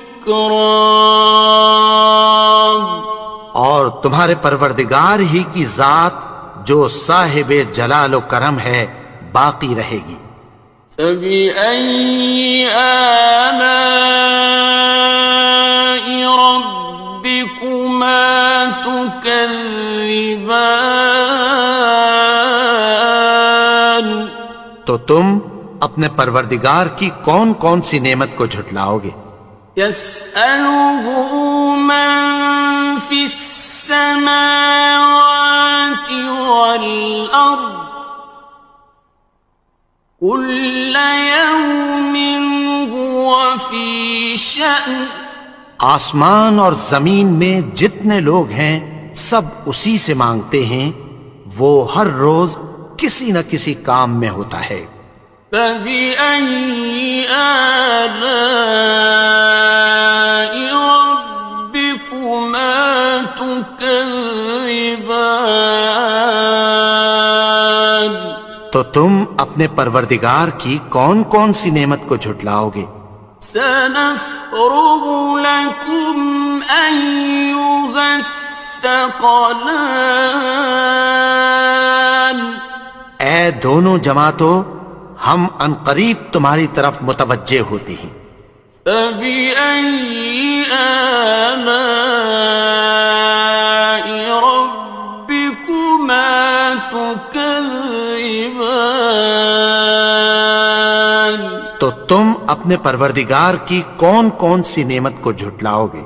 اور تمہارے پروردگار ہی کی ذات جو صاحب جلال و کرم ہے باقی رہے گی۔ فَبِأَيِّ آلَاءِ رَبِّكُمَا تُكَذِّبَانِ تو تم اپنے پروردگار کی کون کون سی نعمت کو جھٹلاؤ گے؟ يَسْأَلُهُ مَن فِي السَّمَاوَاتِ وَالْأَرْضِ كُلَّ يَوْمٍ هُوَ فِي شَأْنٍ آسمان اور زمین میں جتنے لوگ ہیں سب اسی سے مانگتے ہیں، وہ ہر روز کسی نہ کسی کام میں ہوتا ہے۔ فَبِأَيِّ آلَاءِ رَبِّكُمَا تُكَذِّبَانِ تو تم اپنے پروردگار کی کون کون سی نعمت کو جھٹلاؤ گے؟ سَنَفْرُغُ لَكُمْ أَيُّهَ الثَّقَلَانِ اے دونوں جماعتوں، ہم عنقریب تمہاری طرف متوجہ ہوتے ہیں۔ فَبِأَيِّ آلَاءِ رَبِّكُمَا تُكَذِّبَانِ تو تم اپنے پروردگار کی کون کون سی نعمت کو جھٹلاؤ گے؟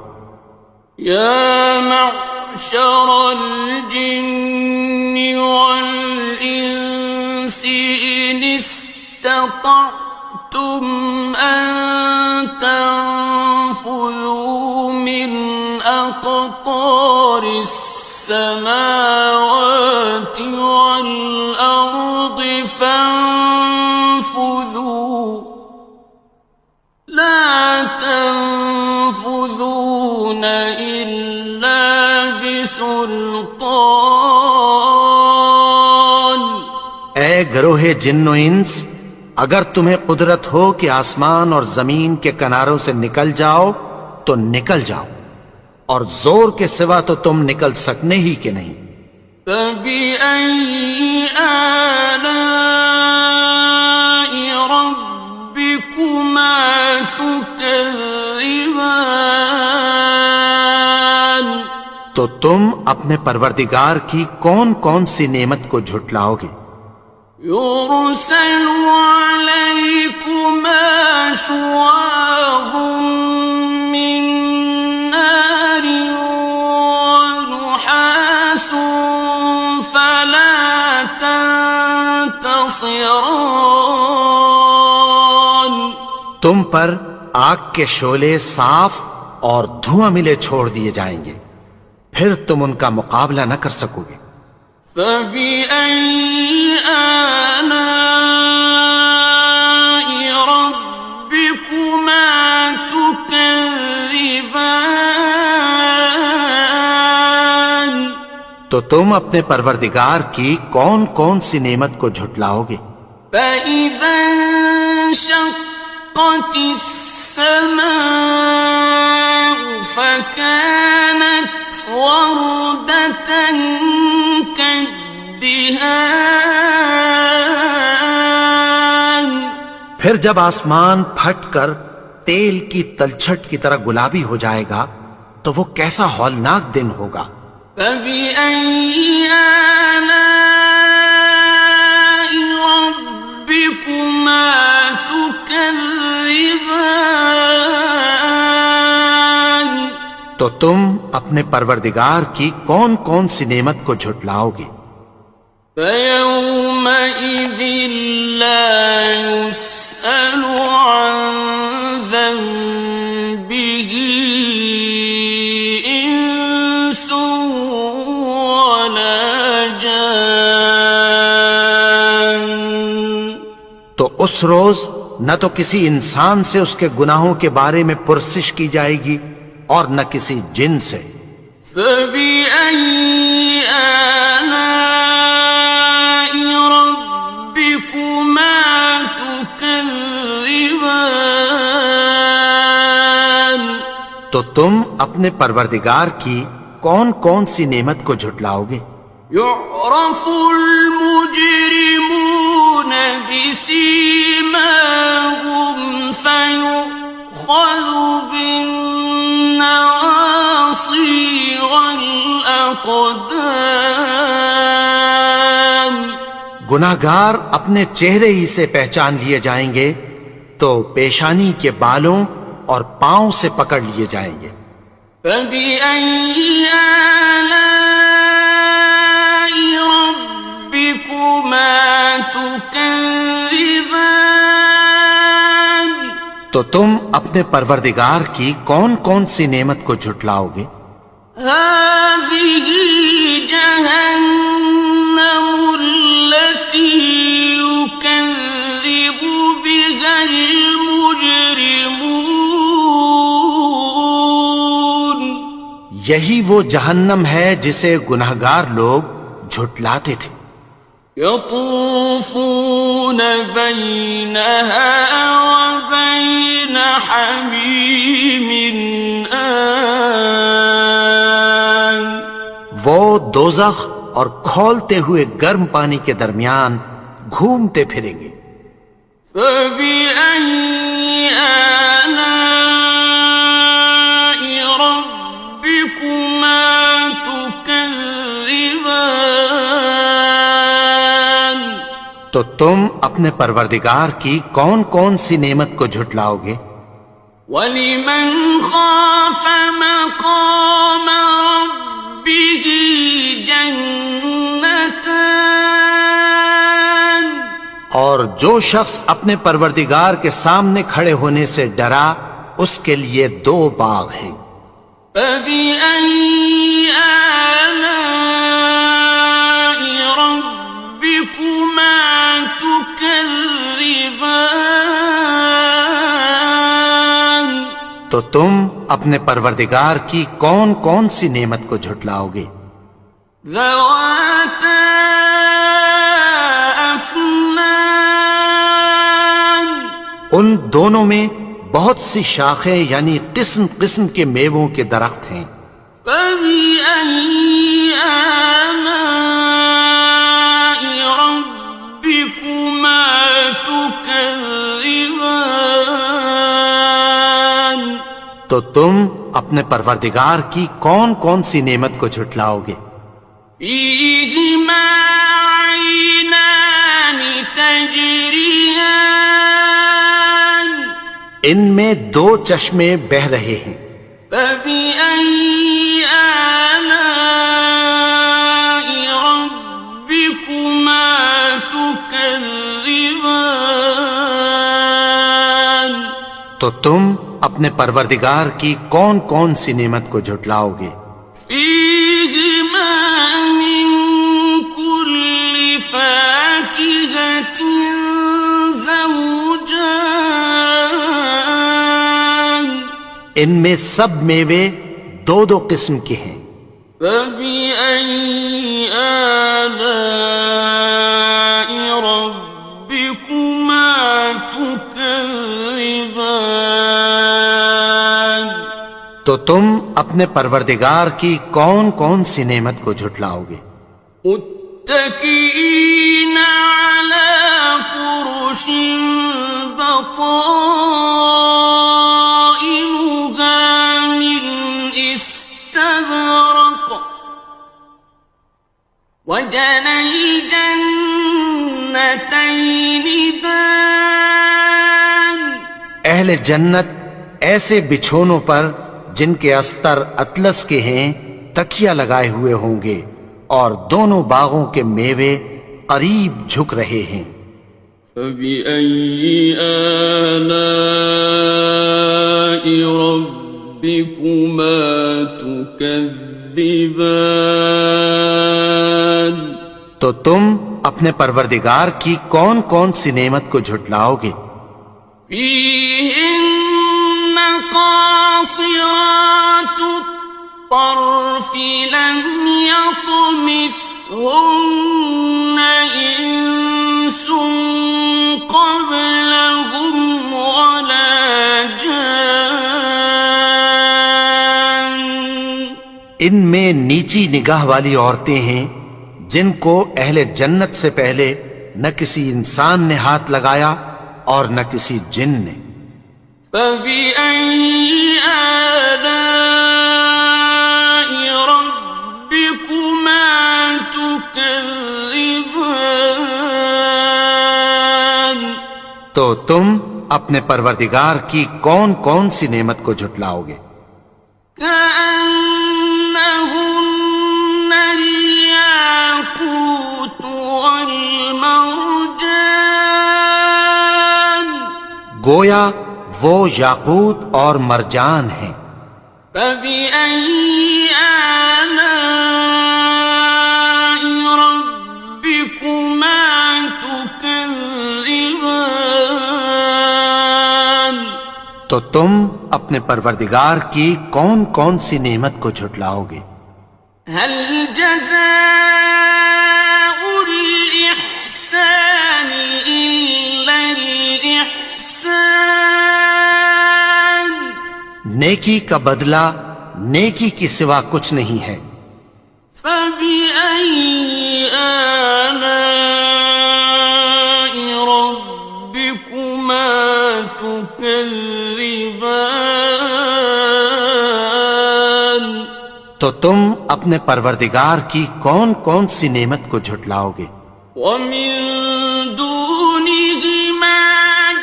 يَا مَعْشَرَ الْجِنِّ وَالْإِنسِ إِنِ اسْتَطَعْتُمْ أَن تَنفُذُوا مِنْ أَقْطَارِ گروہ جن و انس، اگر تمہیں قدرت ہو کہ آسمان اور زمین کے کناروں سے نکل جاؤ تو نکل جاؤ، اور زور کے سوا تو تم نکل سکنے ہی کہ نہیں۔ فَبِأَيِّ آلَاءِ رَبِّكُمَا تُكَذِّبَانِ، تو تم اپنے پروردگار کی کون کون سی نعمت کو جھٹلاؤ گے؟ يُرْسَلُ عَلَيْكُمَا شُوَاظٌ مِّن نَّارٍ وَنُحَاسٌ فَلَا تَنتَصِرَانِ، تم پر آگ کے شعلے صاف اور دھواں ملے چھوڑ دیے جائیں گے، پھر تم ان کا مقابلہ نہ کر سکو گے۔ فَبِأَيِّ آلَاءِ رَبِّكُمَا تُكَذِّبَانِ، تو تم اپنے پروردگار کی کون کون سی نعمت کو جھٹلاؤ گے؟ فَإِذَا انشَقَّتِ السَّمَاءُ فَكَانَتْ وَرْدَةً كَالدِّهَانِ، پھر جب آسمان پھٹ کر تیل کی تلچھٹ کی طرح گلابی ہو جائے گا تو وہ کیسا ہولناک دن ہوگا۔ فَبِأَيِّ آلَاءِ رَبِّكُمَا تُكَذِّبَانِ، تو تم اپنے پروردگار کی کون کون سی نعمت کو جھٹلاؤ گے؟ فَيَوْمَئِذٍ لَا يُسْأَلُ عَنْ ذَنبِهِ إِنسٌ وَلَا جَانٌ، تو اس روز نہ تو کسی انسان سے اس کے گناہوں کے بارے میں پرسش کی جائے گی اور نہ کسی جن سے۔ فَبِأَيِّ آلَاءِ رَبِّكُمَا تُكَذِّبَانِ، تو تم اپنے پروردگار کی کون کون سی نعمت کو جھٹلاؤ گے؟ يُعْرَفُ الْمُجْرِمُونَ بِسِيمَاهُمْ فَيُؤْخَذُ بِالنَّوَاصِي وَالْأَقْدَامِ، گناہگار اپنے چہرے ہی سے پہچان لیے جائیں گے تو پیشانی کے بالوں اور پاؤں سے پکڑ لیے جائیں گے۔ فَبِأَيِّ آلَاءِ رَبِّكُمَا تُكَذِّبَانِ، تو تم اپنے پروردگار کی کون کون سی نعمت کو جھٹلاؤ گے؟ هَٰذِهِ جَهَنَّمُ الَّتِي يُكَذِّبُ بِهَا الْمُجْرِمُونَ، یہی وہ جہنم ہے جسے گناہگار لوگ جھٹلاتے تھے۔ يَطُوفُونَ بَيْنَهَا وَبَيْنَ حَمِيمٍ آنٍ، وہ دوزخ اور کھولتے ہوئے گرم پانی کے درمیان گھومتے پھریں گے۔ فَبِأَيِّ آلَاءِ رَبِّكُمَا تُكَذِّبَانِ، تو تم اپنے پروردگار کی کون کون سی نعمت کو جھٹلاؤ گے؟ وَلِمَنْ خَافَ مَقَامَ رَبِّهِ جَنَّتَانِ، اور جو شخص اپنے پروردگار کے سامنے کھڑے ہونے سے ڈرا اس کے لیے دو باغ ہیں۔ فَبِأَيِّ آلَاءِ رَبِّكُمَا تُكَذِّبَانِ، تو تم اپنے پروردگار کی کون کون سی نعمت کو جھٹلاؤ گے؟ ذَوَاتَا أَفْنَانٍ دونوں میں بہت سی شاخیں یعنی قسم قسم کے میووں کے درخت ہیں۔ فَبِأَيِّ آلَاءِ رَبِّكُمَا تُكَذِّبَانِ؟ تو تم اپنے پروردگار کی کون کون سی نعمت کو جھٹلاؤ گے؟ فِيهِمَا عَيْنَانِ تَجْرِيَانِ؟ ان میں دو چشمے بہ رہے ہیں۔ فَبِأَيِّ آلَاءِ رَبِّكُمَا تُكَذِّبَانِ؟ تو تم اپنے پروردگار کی کون کون سی نعمت کو جھٹلاؤ گے؟ فِيهِمَا مِن كُلِّ فَاكِهَةٍ زَوْجَانِ؟ ان میں سب میوے دو دو قسم کے ہیں۔ فَبِأَيِّ آلَاءِ رَبِّكُمَا تُكَذِّبَانِ؟ تو تم اپنے پروردگار کی کون کون سی نعمت کو جھٹلاؤ گے؟ متكئين على فرش بطائنها من استبرق وجنى الجنتين دان؟ اہل جنت ایسے بچھونوں پر جن کے استر اطلس کے ہیں تکیہ لگائے ہوئے ہوں گے، اور دونوں باغوں کے میوے قریب جھک رہے ہیں۔ فَبِأَيِّ آلَاءِ رَبِّكُمَا تُكَذِّبَانِ؟ تو تم اپنے پروردگار کی کون کون سی نعمت کو جھٹلاؤ گے؟ فِيهِنَّ قَاصِرَاتُ الطَّرْفِ لَمْ يَطْمِثْهُنَّ إِنسٌ قَبْلَهُمْ وَلَا جَانٌّ۔ ان میں نیچی نگاہ والی عورتیں ہیں جن کو اہل جنت سے پہلے نہ کسی انسان نے ہاتھ لگایا اور نہ کسی جن نے۔ فَبِأَيِّ آلَاءِ رَبِّكُمَا تُكَذِّبَانِ؟ تو تم اپنے پروردگار کی کون کون سی نعمت کو جھٹلاؤ گے؟ كَأَنَّهُنَّ الْيَاقُوتُ وَالْمَرْجَانُ؟ گویا وہ یاقوت اور مرجان ہیں۔ فَبِأَيِّ آلَاءِ رَبِّكُمَا تُكَذِّبَانِ؟ تو تم اپنے پروردگار کی کون کون سی نعمت کو جھٹلاؤ گے؟ هَلْ جَزَاءُ الْإِحْسَانِ إِلَّا الْإِحْسَانُ؟ نیکی کا بدلہ نیکی کی سوا کچھ نہیں ہے۔ فَبِأَيِّ آلَاءِ رَبِّكُمَا تُكَذِّبَانِ؟ تو تم اپنے پروردگار کی کون کون سی نعمت کو جھٹلاؤ گے؟ وَمِن دُونِهِمَا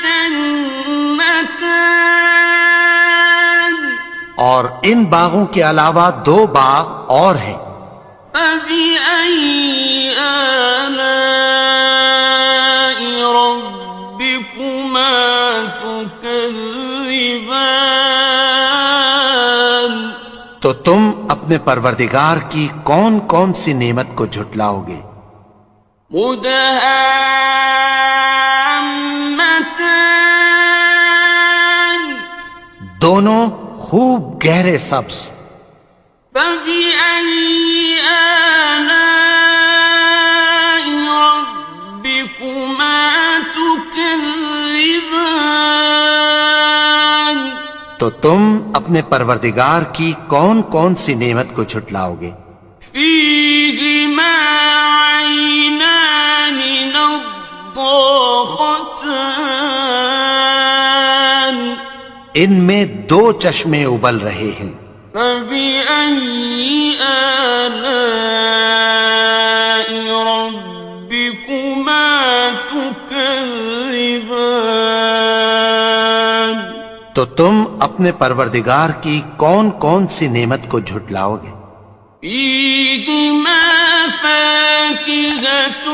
جَنَّتَانِ؟ اور ان باغوں کے علاوہ دو باغ اور ہیں۔ فَبِأَيِّ آلَاءِ رَبِّكُمَا تُكَذِّبَانِ؟ تو تم اپنے پروردگار کی کون کون سی نعمت کو جھٹلاؤ گے؟ مُدْهَامَّتَانِ؟ دونوں خوب گہرے سبز۔ فَبِأَيِّ آلَاءِ رَبِّكُمَا تُكَذِّبَانِ؟ تُكَذِّبَانِ؟ تو تم اپنے پروردگار کی کون کون سی نعمت کو جھٹلاؤ گے؟ فيهما عينان نضاختان ان میں دو چشمے ابل رہے ہیں، فبأي آلاء ربكما تكذبان تو تم اپنے پروردگار کی کون کون سی نعمت کو جھٹلاؤ گے؟ فيهما فاكهة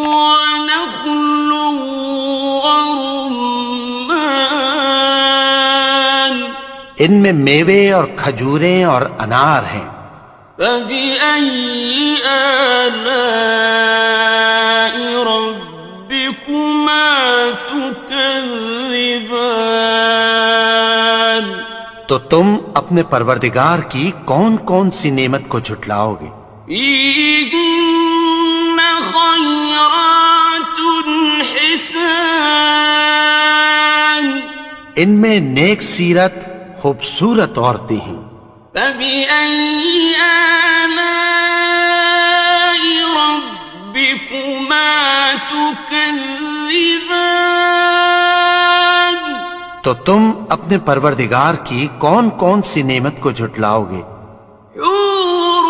ونخل ورمان ان میں میوے اور کھجوریں اور انار ہیں، فبأي آلاء ربكما تكذبان تو تم اپنے پروردگار کی کون کون سی نعمت کو جھٹلاؤ گے؟ فيهن خيرات حسان ان میں نیک سیرت خوبصورت عورتیں ہیں، فبأي آلاء ربكما تكذبان تو تم اپنے پروردگار کی کون کون سی نعمت کو جھٹلاؤ گے؟ حور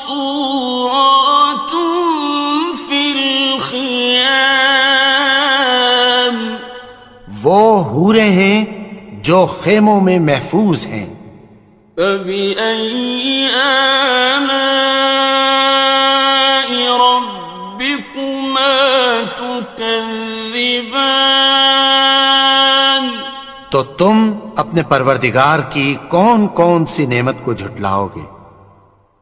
مقصورات في الخيام وہ حوریں ہیں جو خیموں میں محفوظ ہیں، فبأي آلاء ربكما تكذبان تو تم اپنے پروردگار کی کون کون سی نعمت کو جھٹلاؤ گے؟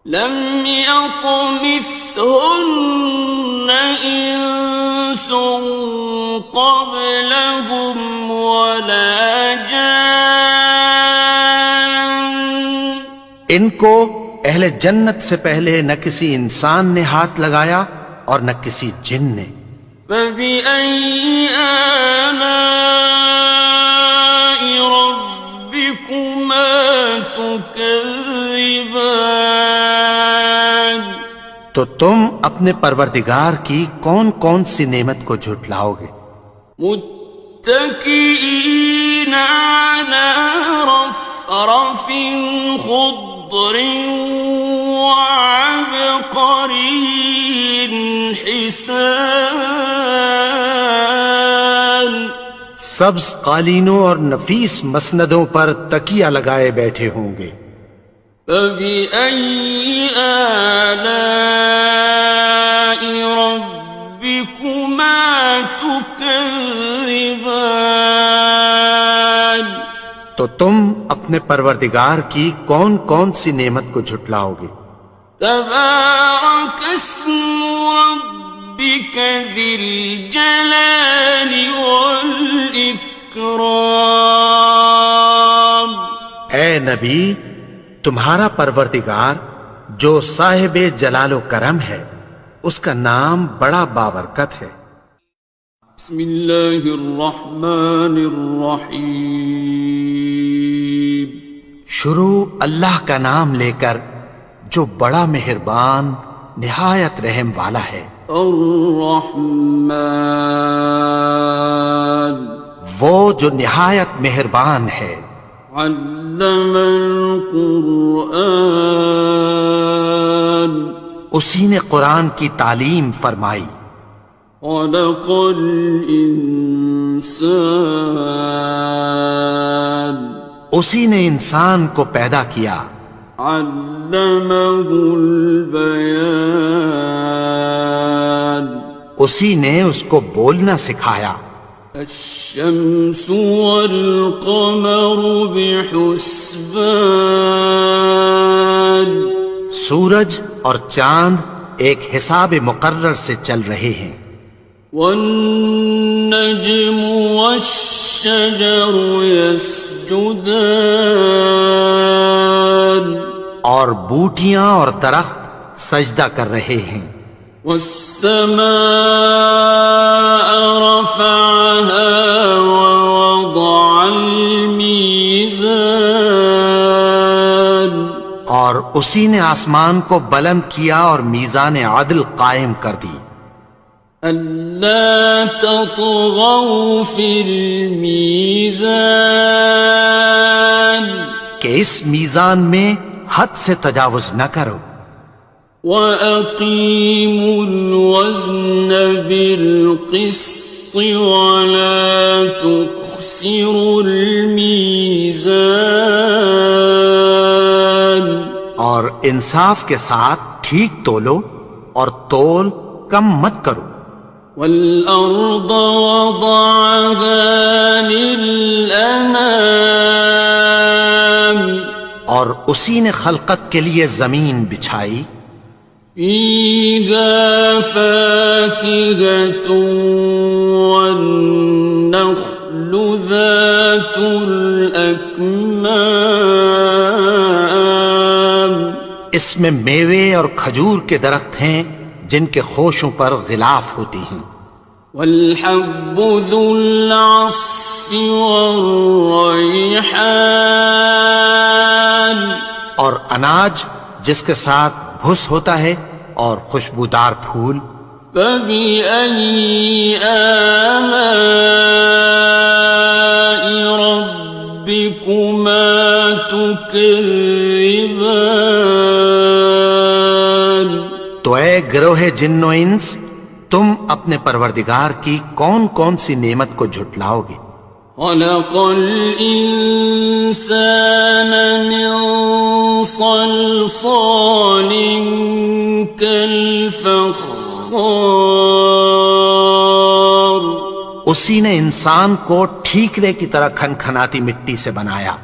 لم يطمثهن إنس قبلهم ولا جان ان کو اہل جنت سے پہلے نہ کسی انسان نے ہاتھ لگایا اور نہ کسی جن نے، فبأي آلاء ربكما تكذبان تو تم اپنے پروردگار کی کون کون سی نعمت کو جھٹلاؤ گے؟ متكئين على رفرف خضر وعبقري حسان سبز قالینوں اور نفیس مسندوں پر تکیہ لگائے بیٹھے ہوں گے، فبأي آلاء ربكما تكذبان تو تم اپنے پروردگار کی کون کون سی نعمت کو جھٹلاؤ گے؟ تبارك اسم ربك ذي الجلال والإكرام اے نبی، تمہارا پروردگار جو صاحب جلال و کرم ہے، اس کا نام بڑا بابرکت ہے۔ بسم الله الرحمن الرحيم شروع اللہ کا نام لے کر جو بڑا مہربان نہایت رحم والا ہے۔ الرحمن وہ جو نہایت مہربان ہے، علم القرآن اسی نے قرآن کی تعلیم فرمائی، خلق الإنسان اسی نے انسان کو پیدا کیا، علمه البيان اسی نے اس کو بولنا سکھایا، الشمس والقمر بحسبان سورج اور چاند ایک حساب مقرر سے چل رہے ہیں، والنجم والشجر يسجدان اور بوٹیاں اور درخت سجدہ کر رہے ہیں، والسماء رفعها ووضع اور اسی نے آسمان کو بلند کیا اور میزان عدل قائم کر دی ألا تطغوا في الميزان کہ اس میزان میں حد سے تجاوز نہ کرو وأقيموا الوزن بالقسط ولا تخسروا الميزان اور انصاف کے ساتھ ٹھیک تولو اور تول کم مت کرو والأرض وضعها للأنام اور اسی نے خلقت کے لیے زمین بچھائی فيها فاكهة والنخل ذات الأكمام اس میں میوے اور کھجور کے درخت ہیں جن کے خوشوں پر غلاف ہوتی ہیں والحب ذو العصف والريحان اور اناج جس کے ساتھ بھس ہوتا ہے اور خوشبودار پھول فبأي آلاء ربكما تكذبان تو اے گروہ جن و انس تم اپنے پروردگار کی کون کون سی نعمت کو جھٹلاؤ گے خلق الإنسان من صلصال كالفخار اسی نے انسان کو ٹھیکرے کی طرح کھنکھناتی مٹی سے بنایا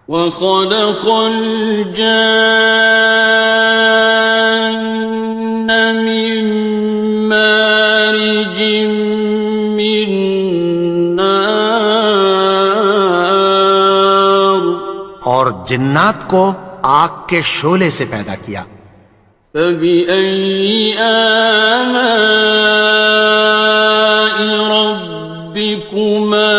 وخلق الجان من مارج من نار اور جنات کو آگ کے شعلے سے پیدا کیا فبأي آلاء ربكما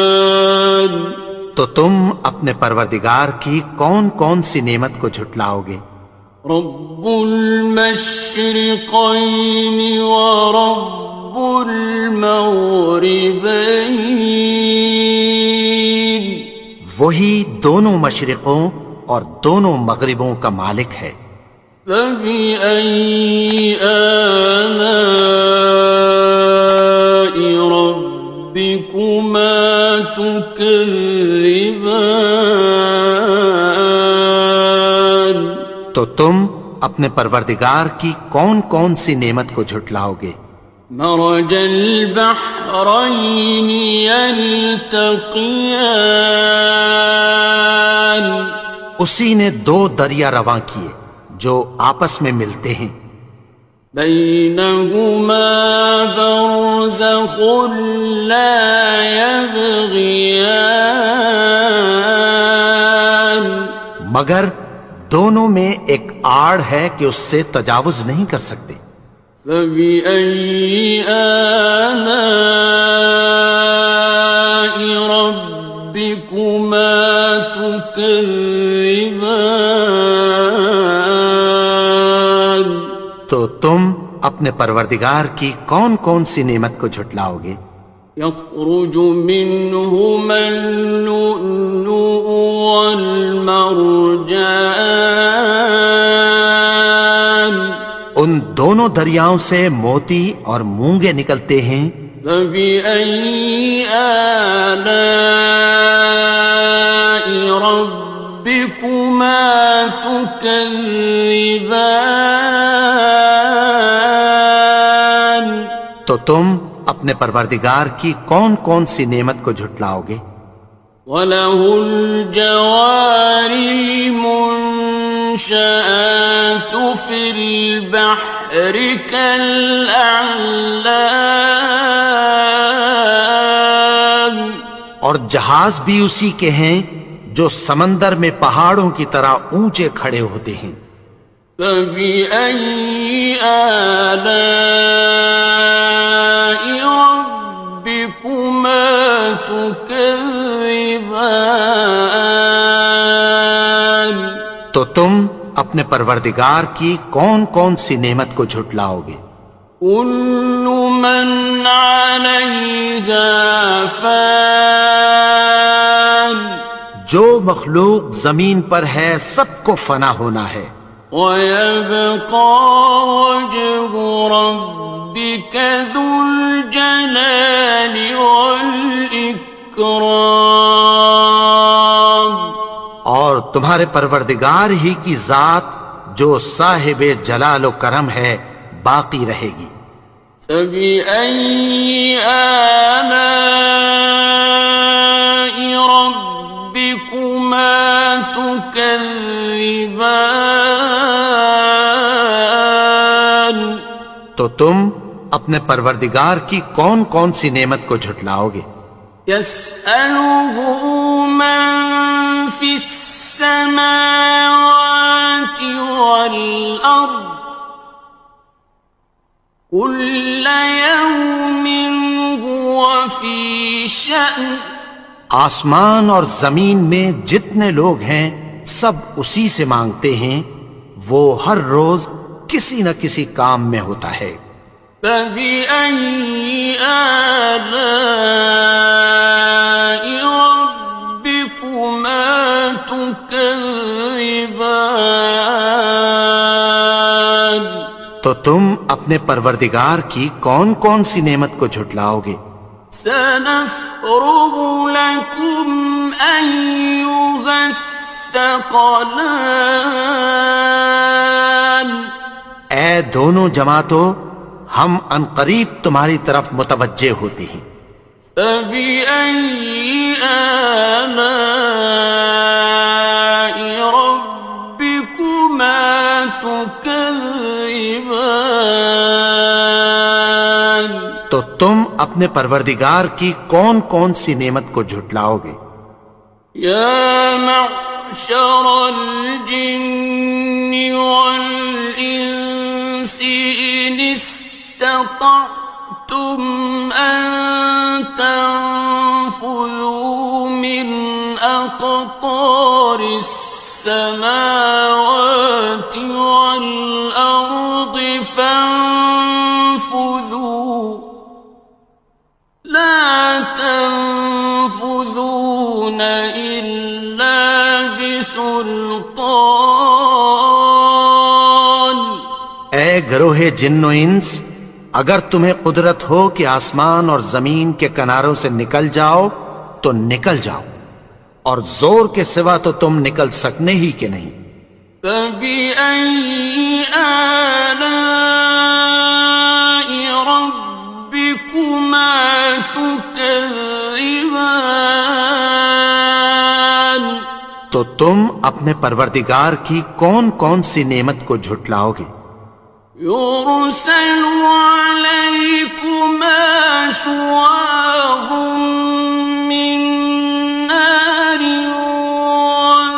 تكذبان تو تم اپنے پروردگار کی کون کون سی نعمت کو جھٹلاؤ گے رب المشرقين ورب المغربين وہی دونوں مشرقوں اور دونوں مغربوں کا مالک ہے فبأي آلاء ربكما تكذبان تو تم اپنے پروردگار کی کون کون سی نعمت کو جھٹلاؤ گے مرج البحرين يلتقيان اسی نے دو دریا رواں کیے جو آپس میں ملتے ہیں بينهما برزخ لا يبغيان مگر دونوں میں ایک آڑ ہے کہ اس سے تجاوز نہیں کر سکتے فبأي آلاء ربكما تكذبان تو تم اپنے پروردگار کی کون کون سی نعمت کو جھٹلاؤ گے يخرج منهما اللؤلؤ والمرجان ان دونوں دریاؤں سے موتی اور مونگے نکلتے ہیں فبأي آلاء ربكما تكذبان تو تم اپنے پروردگار کی کون کون سی نعمت کو جھٹلاؤ گے وَلَهُ الْجَوَارِ الْمُنشَآتُ فِي الْبَحْرِ كَالْأَعْلَامِ اور جہاز بھی اسی کے ہیں جو سمندر میں پہاڑوں کی طرح اونچے کھڑے ہوتے ہیں فَبِأَيِّ آلَاءِ رَبِّكُمَا تُكَذِّبَانِ الرحمن تو تم اپنے پروردگار کی کون کون سی نعمت کو جھٹلاؤ گے؟ كل من عليها فان جو مخلوق زمین پر ہے سب کو فنا ہونا ہے، ويبقى وجه ربك ذو الجلال والإكرام اور تمہارے پروردگار ہی کی ذات جو صاحب جلال و کرم ہے باقی رہے گی۔ فبأي آلاء ربكما تكذبان تو تم اپنے پروردگار کی کون کون سی نعمت کو جھٹلاؤ گے؟ يسأله من في السماوات والأرض كل يوم هو في شأن آسمان اور زمین میں جتنے لوگ ہیں سب اسی سے مانگتے ہیں، وہ ہر روز کسی نہ کسی کام میں ہوتا ہے۔ فبأي آلاء ربكما تكذبان تو تم اپنے پروردگار کی کون کون سی نعمت کو جھٹلاؤ گے؟ سنفرغ لكم أيها الثقلان اے دونوں جماعتوں، ہم عنقریب تمہاری طرف متوجہ ہوتے ہیں۔ فبأي آلاء ربكما تكذبان تو تم اپنے پروردگار کی کون کون سی نعمت کو جھٹلاؤ گے؟ يا معشر الجن والإنس إن استطعتم أن تنفذوا من أقطار السماوات والأرض فانفذوا لا تنفذون إلا بسلطان اے گروہ جن و انس، اگر تمہیں قدرت ہو کہ آسمان اور زمین کے کناروں سے نکل جاؤ تو نکل جاؤ، اور زور کے سوا تو تم نکل سکنے ہی کہ نہیں۔ فبأي آلاء ربكما تكذبان تو تم اپنے پروردگار کی کون کون سی نعمت کو جھٹلاؤ گے؟ يرسل عليكما شواظ من نار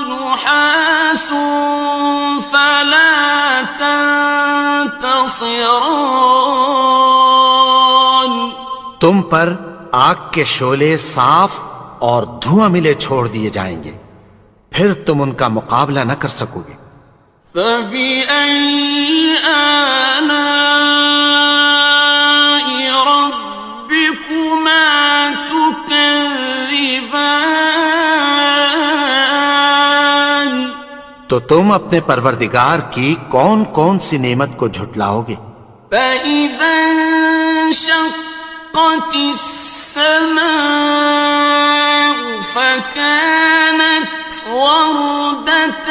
ونحاس فلا تنتصران تم پر آگ کے شعلے صاف اور دھواں ملے چھوڑ دیے جائیں گے، پھر تم ان کا مقابلہ نہ کر سکو گے۔ فبأي آلاء ربكما تكذبان تو تم اپنے پروردگار کی کون کون سی نعمت کو جھٹلاؤ گے؟ فإذا انشقت السماء فكانت وردة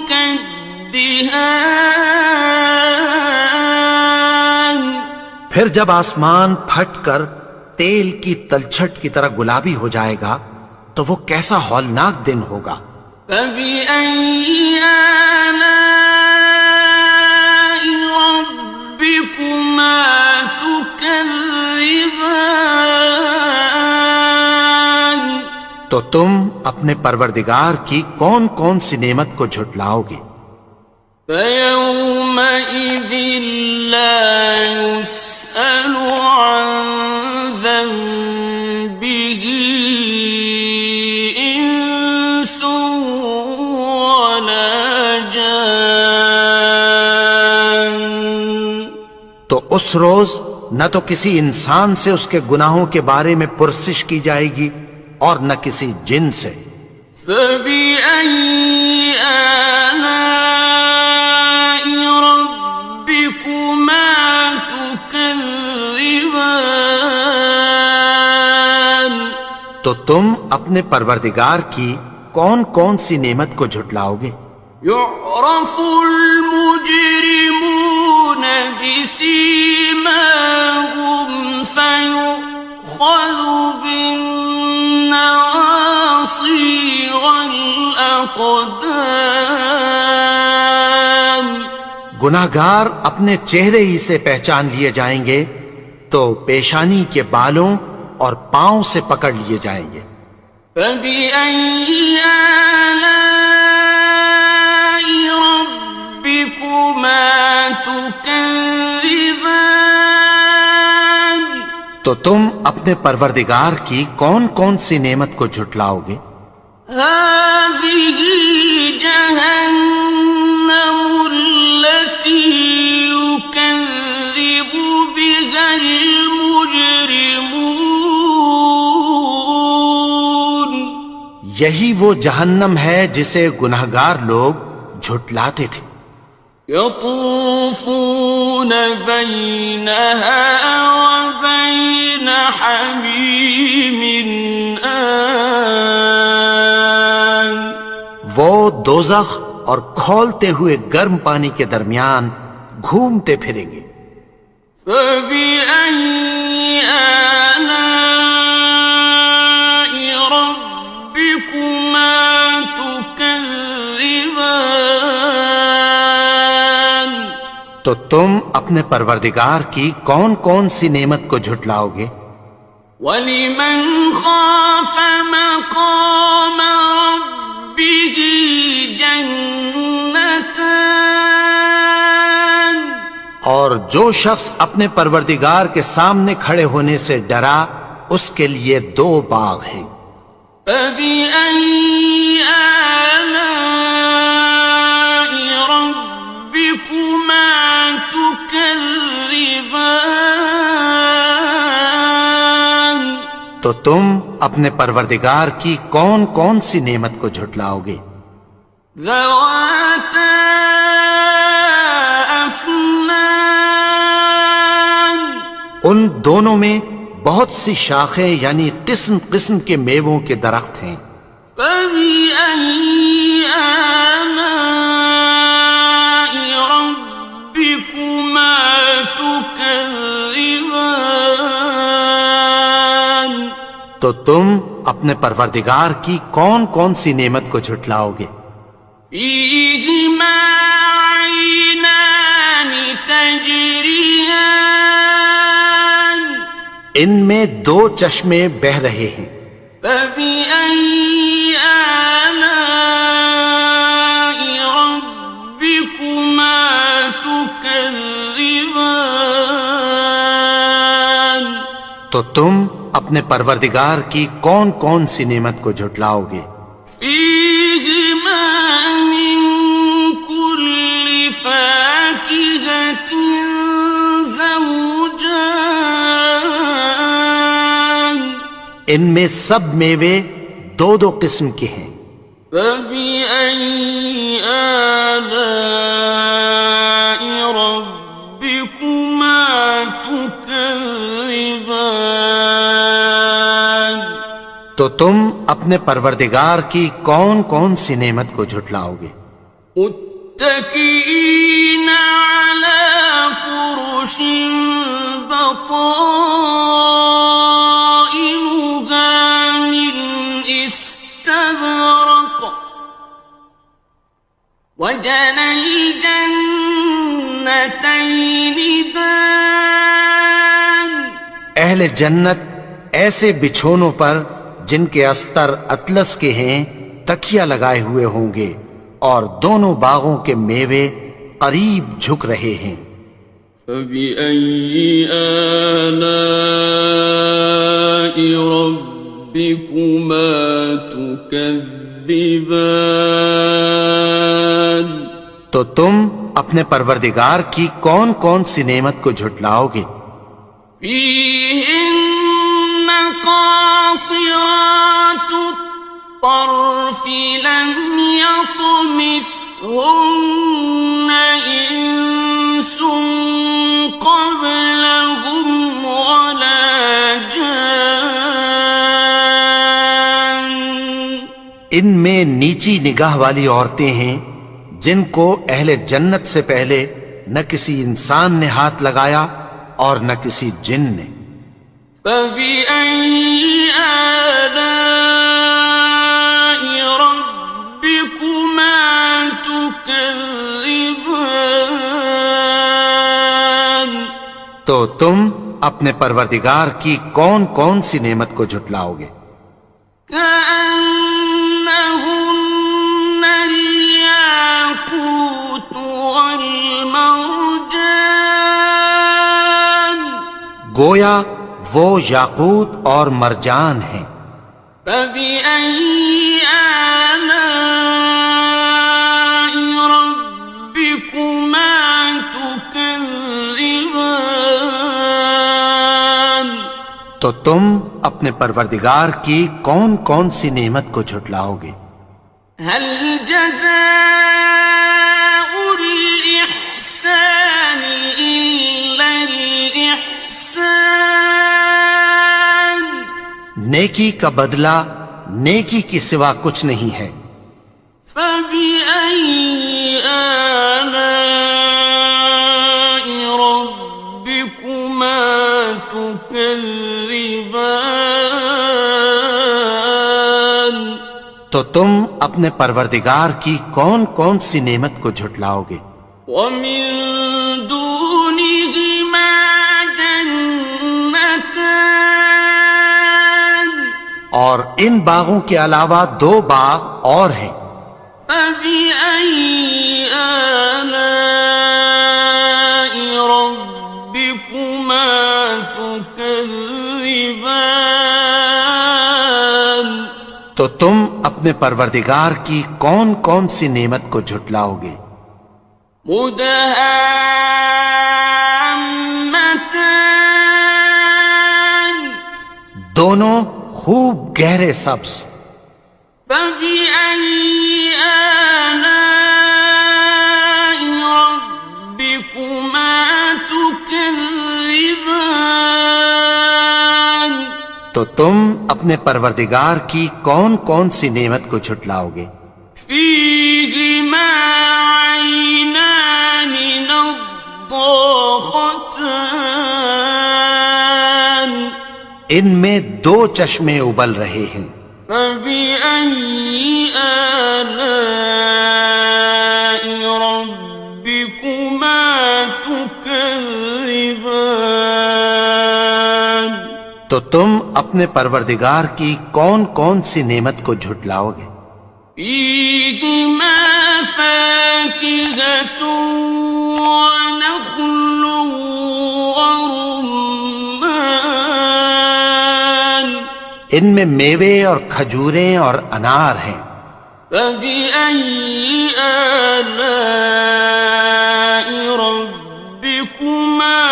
كالدهان پھر جب آسمان پھٹ کر تیل کی تلچھٹ کی طرح گلابی ہو جائے گا تو وہ کیسا ہولناک دن ہوگا۔ فبأي آلاء ربكما تكذبان تو تم اپنے پروردگار کی کون کون سی نعمت کو جھٹلاؤ گے؟ فيومئذ لا يسأل عن ذنبه ولا جان. تو اس روز نہ تو کسی انسان سے اس کے گناہوں کے بارے میں پرسش کی جائے گی اور نہ کسی جن سے. فَبِأَيِّ آلَاءِ رَبِّكُمَا تُكَذِّبَانِ. تو تم اپنے پروردگار کی کون کون سی نعمت کو جھٹلاؤ گے؟ يُعْرَفُ الْمُجْرِمُونَ بِسِيمَاهُمْ فَيُؤْخَذُ بِالنَّوَاصِي وَالْأَقْدَامِ. گناہگار اپنے چہرے ہی سے پہچان لیے جائیں گے تو پیشانی کے بالوں اور پاؤں سے پکڑ لیے جائیں گے. فَبِأَيِّ آلَاءِ رَبِّكُمَا تُكَذِّبَانِ. تو تم اپنے پروردگار کی کون کون سی نعمت کو جھٹلاؤ گے؟ هَٰذِهِ جَهَنَّمُ الَّتِي يُكَذِّبُ بِهَا الْمُجْرِمُونَ. یہی وہ جہنم ہے جسے گناہگار لوگ جھٹلاتے تھے. يطوفون بينها وبين حميم آن. وہ دوزخ اور کھولتے ہوئے گرم پانی کے درمیان گھومتے پھریں گے. فَبِأَيِّ آلَاءِ رَبِّكُمَا تُكَذِّبَانِ. تو تم اپنے پروردگار کی کون کون سی نعمت کو جھٹلاؤ گے؟ وَلِمَنْ خَافَ مَقَامَ رَبِّهِ جَنَّتَانِ. اور جو شخص اپنے پروردگار کے سامنے کھڑے ہونے سے ڈرا اس کے لیے 2 باغ ہیں. فَبِأَيِّ آلَاءِ رَبِّكُمَا تُكَذِّبَانِ. تو تم اپنے پروردگار کی کون کون سی نعمت کو جھٹلاؤ گے؟ ذَوَاتَا أَفْنَانٍ. ان دونوں میں بہت سی شاخیں یعنی قسم قسم کے میووں کے درخت ہیں. فَبِأَيِّ آلَاءِ رَبِّكُمَا تُكَذِّبَانِ. تو تم اپنے پروردگار کی کون کون سی نعمت کو جھٹلاؤ گے؟ فِيهِمَا عَيْنَانِ تَجْرِيَانِ. ان میں 2 چشمے بہہ رہے ہیں. فَبِأَيِّ آلَاءِ رَبِّكُمَا تُكَذِّبَانِ. تو تم اپنے پروردگار کی کون کون سی نعمت کو جھٹلاؤ گے؟ فِيهِمَا مِن كُلِّ فَاكِهَةٍ زَوْجَانِ. ان میں سب میوے 2 قسم کے ہیں. فَبِأَيِّ آلَاءِ رَبِّكُمَا تُكَذِّبَانِ. تو تم اپنے پروردگار کی کون کون سی نعمت کو جھٹلاؤ گے؟ متكئين على فرش بطائنها من استبرق وجنى الجنتين دان. اہل جنت ایسے بچھونوں پر جن کے استر اطلس کے ہیں تکیہ لگائے ہوئے ہوں گے اور دونوں باغوں کے میوے قریب جھک رہے ہیں. فَبِأَيِّ آلَاءِ رَبِّكُمَا تُكَذِّبَانِ. تو تم اپنے پروردگار کی کون کون سی نعمت کو جھٹلاؤ گے؟ فيهن قاصرات الطرف لم يطمثهن إنس قبلهم ولا جان ان میں نیچی نگاہ والی عورتیں ہیں جن کو اہل جنت سے پہلے نہ کسی انسان نے ہاتھ لگایا اور نہ کسی جن نے۔ فبأي آلاء ربكما تكذبان تو تم اپنے پروردگار کی کون کون سی نعمت کو جھٹلاؤ گے؟ كأنهن الياقوت والمرجان گویا وہ یاقوت اور مرجان ہیں۔ فبأي آلاء ربكما تكذبان تو تم اپنے پروردگار کی کون کون سی نعمت کو جھٹلاؤ گے؟ هل جزاء الإحسان إلا الإحسان نیکی کا بدلہ نیکی کی سوا کچھ نہیں ہے۔ فبأي آلاء ربكما تكذبان تو تم اپنے پروردگار کی کون کون سی نعمت کو جھٹلاؤ گے؟ ومن دونهما جنتان اور ان باغوں کے علاوہ دو باغ اور ہیں۔ فبأي آلاء ربكما تكذبان تو تم اپنے پروردگار کی کون کون سی نعمت کو جھٹلاؤ گے؟ مدهامتان دونوں خوب گہرے سبز۔ فبأي آلاء ربكما تكذبان تو تم اپنے پروردگار کی کون کون سی نعمت کو جھٹلاؤ گے؟ فيهما عينان نضاختان ان میں دو چشمے ابل رہے ہیں۔ فبأي آلاء ربكما تكذبان تو تم اپنے پروردگار کی کون کون سی نعمت کو جھٹلاؤ گے؟ فيهما فاكهة ونخل ورمان ان میں میوے اور کھجوریں اور انار ہیں۔ فبأي آلاء ربكما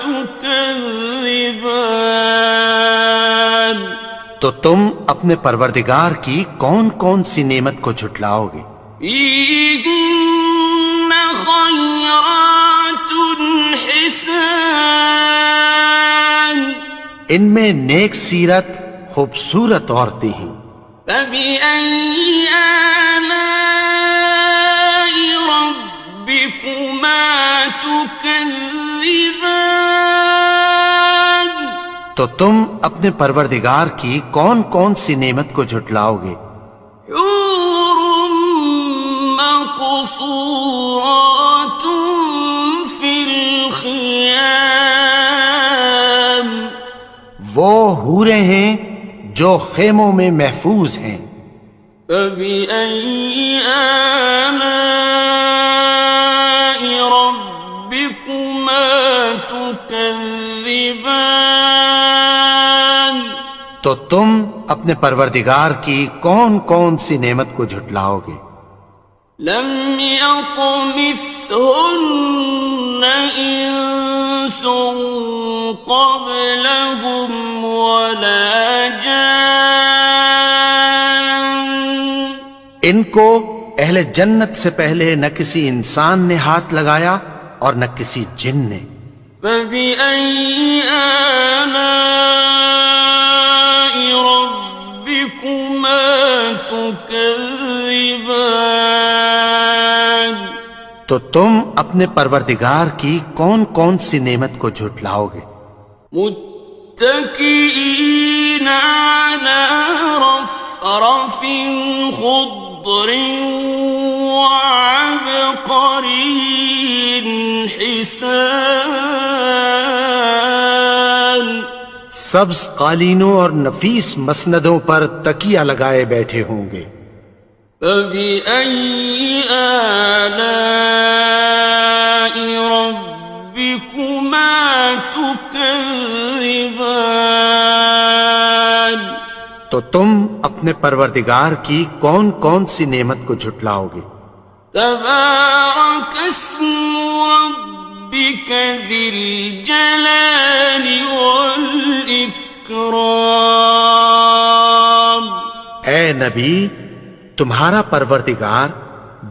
تكذبان تو تم اپنے پروردگار کی کون کون سی نعمت کو جھٹلاؤ گے؟ فيهن خيرات حسان ان میں نیک سیرت خوبصورت عورتیں ہیں۔ فبأي آلاء ربكما تكذبان تو تم اپنے پروردگار کی کون کون سی نعمت کو جھٹلاؤ گے؟ حور مقصورات في الخيام وہ حوریں ہیں جو خیموں میں محفوظ ہیں۔ فبأي آلاء ربكما تكذبان تو تم اپنے پروردگار کی کون کون سی نعمت کو جھٹلاؤ گے؟ لم يطمثهن إنس قبلهم ولا جان ان کو اہل جنت سے پہلے نہ کسی انسان نے ہاتھ لگایا اور نہ کسی جن نے. فبأي آلاء ربكما تكذبان تو تم اپنے پروردگار کی کون کون سی نعمت کو جھٹلاؤ گے؟ متكئين على رفرف خضر وعبقري حسان سبز قالینوں اور نفیس مسندوں پر تکیہ لگائے بیٹھے ہوں گے. فبأي آلاء ربكما تكذبان تو تم اپنے پروردگار کی کون کون سی نعمت کو جھٹلاؤ گے؟ تبارك اسم ربك ذي الجلال والإكرام. اے نبی، تمہارا پروردگار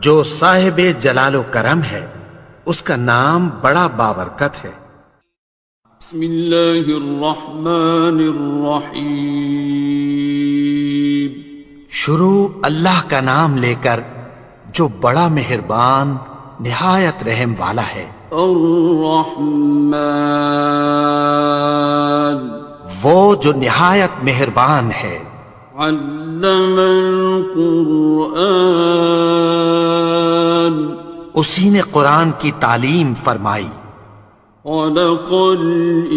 جو صاحب جلال و کرم ہے، اس کا نام بڑا بابرکت ہے. بسم اللہ الرحمن الرحیم. شروع اللہ کا نام لے کر جو بڑا مہربان نہایت رحم والا ہے. الرحمن وہ جو نہایت مہربان ہے. علم القرآن اسی نے قرآن کی تعلیم فرمائی. خلق الانسان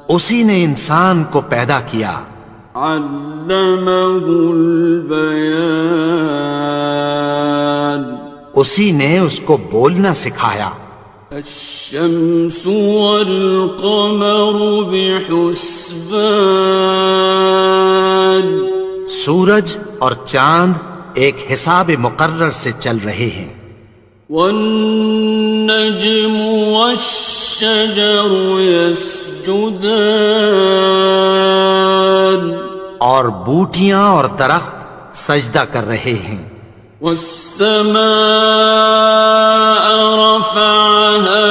اسی نے انسان کو پیدا کیا. علمہ البیان اسی نے اس کو بولنا سکھایا. الشمس والقمر بحسبان سورج اور چاند ایک حساب مقرر سے چل رہے ہیں. والنجم والشجر يسجدان اور بوٹیاں اور درخت سجدہ کر رہے ہیں. والسماء رفعها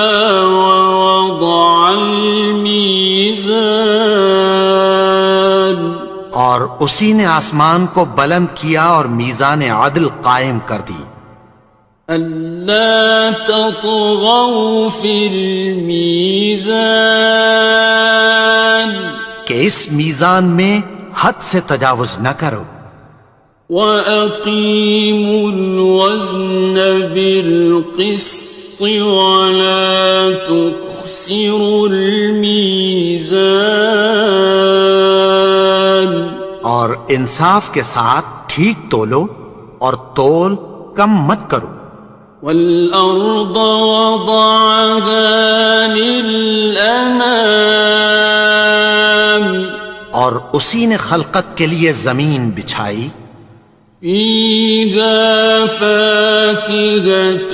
ووضع الميزان اور اسی نے آسمان کو بلند کیا اور میزان عدل قائم کر دی. ألا تطغوا في الميزان کہ اس میزان میں حد سے تجاوز نہ کرو. وَأَقِيمُوا الْوَزْنَ بِالْقِسْطِ وَلَا تُخْسِرُوا الْمِيزَانَ اور انصاف کے ساتھ ٹھیک تولو اور تول کم مت کرو. وَالْأَرْضَ وَضَعَهَا لِلْأَنَامِ اور اسی نے خلقت کے لیے زمین بچھائی. فِيهَا فَاكِهَةٌ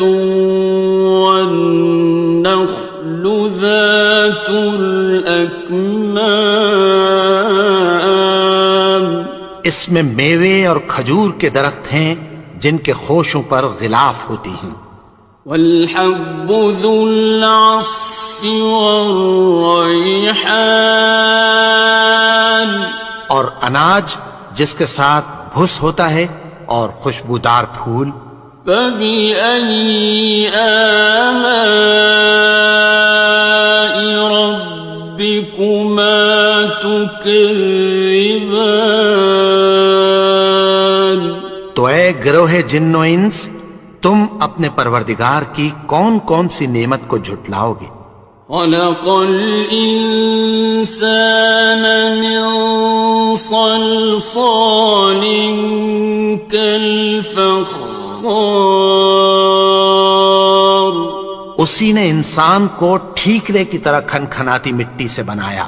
وَالنَّخْلُ ذَاتُ الْأَكْمَامِ اس میں میوے اور کھجور کے درخت ہیں جن کے خوشوں پر غلاف ہوتی ہیں. وَالْحَبُّ ذُو الْعَصْفِ وَالرَّيْحَانِ اور اناج جس کے ساتھ بھس ہوتا ہے اور خوشبودار پھول. فَبِأَيِّ آلَاءِ رَبِّكُمَا تُكَذِّبَانِ تو اے گروہ جن و انس، تم اپنے پروردگار کی کون کون سی نعمت کو جھٹلاؤ گے؟ خَلَقَ الْإِنسَانَ مِنْ صَلْصَالٍ كَالْفَخَّارِ اسی نے انسان کو ٹھیکرے کی طرح کھنکھناتی مٹی سے بنایا.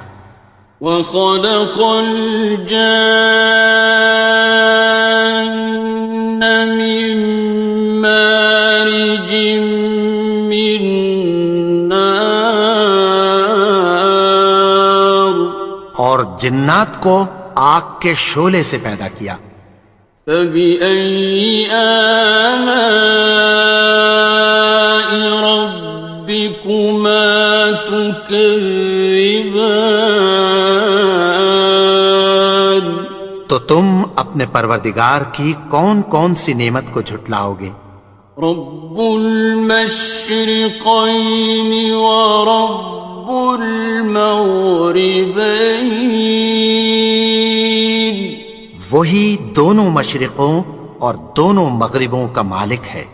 وخلق الجان من مارج من نار اور جنات کو آگ کے شعلے سے پیدا کیا. فبأي آلاء ربكما تكذبان تو تم اپنے پروردگار کی کون کون سی نعمت کو جھٹلاؤ گے؟ رب المشرقين ورب المغربين وہی دونوں مشرقوں اور دونوں مغربوں کا مالک ہے.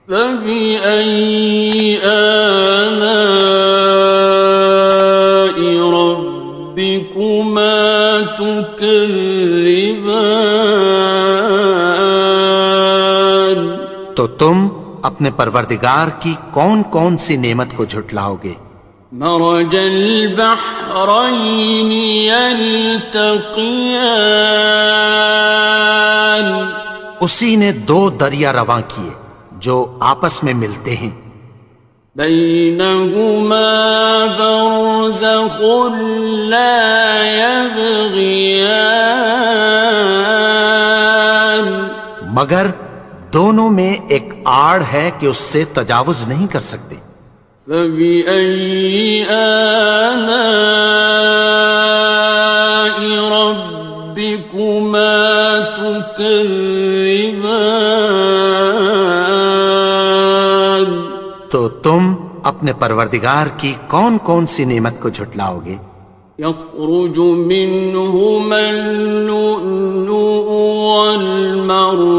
فبأي آلاء ربكما تكذبان تو تم اپنے پروردگار کی کون کون سی نعمت کو جھٹلاؤ گے؟ مرج البحرين يلتقيان اسی نے دو دریا رواں کیے جو آپس میں ملتے ہیں. بينهما برزخ لا يبغيان مگر دونوں میں ایک آڑ ہے کہ اس سے تجاوز نہیں کر سکتے. فبأي آلاء ربكما تكذبان تو تم اپنے پروردگار کی کون کون سی نعمت کو جھٹلاؤ گے؟ يخرج منهما اللؤلؤ والمرجان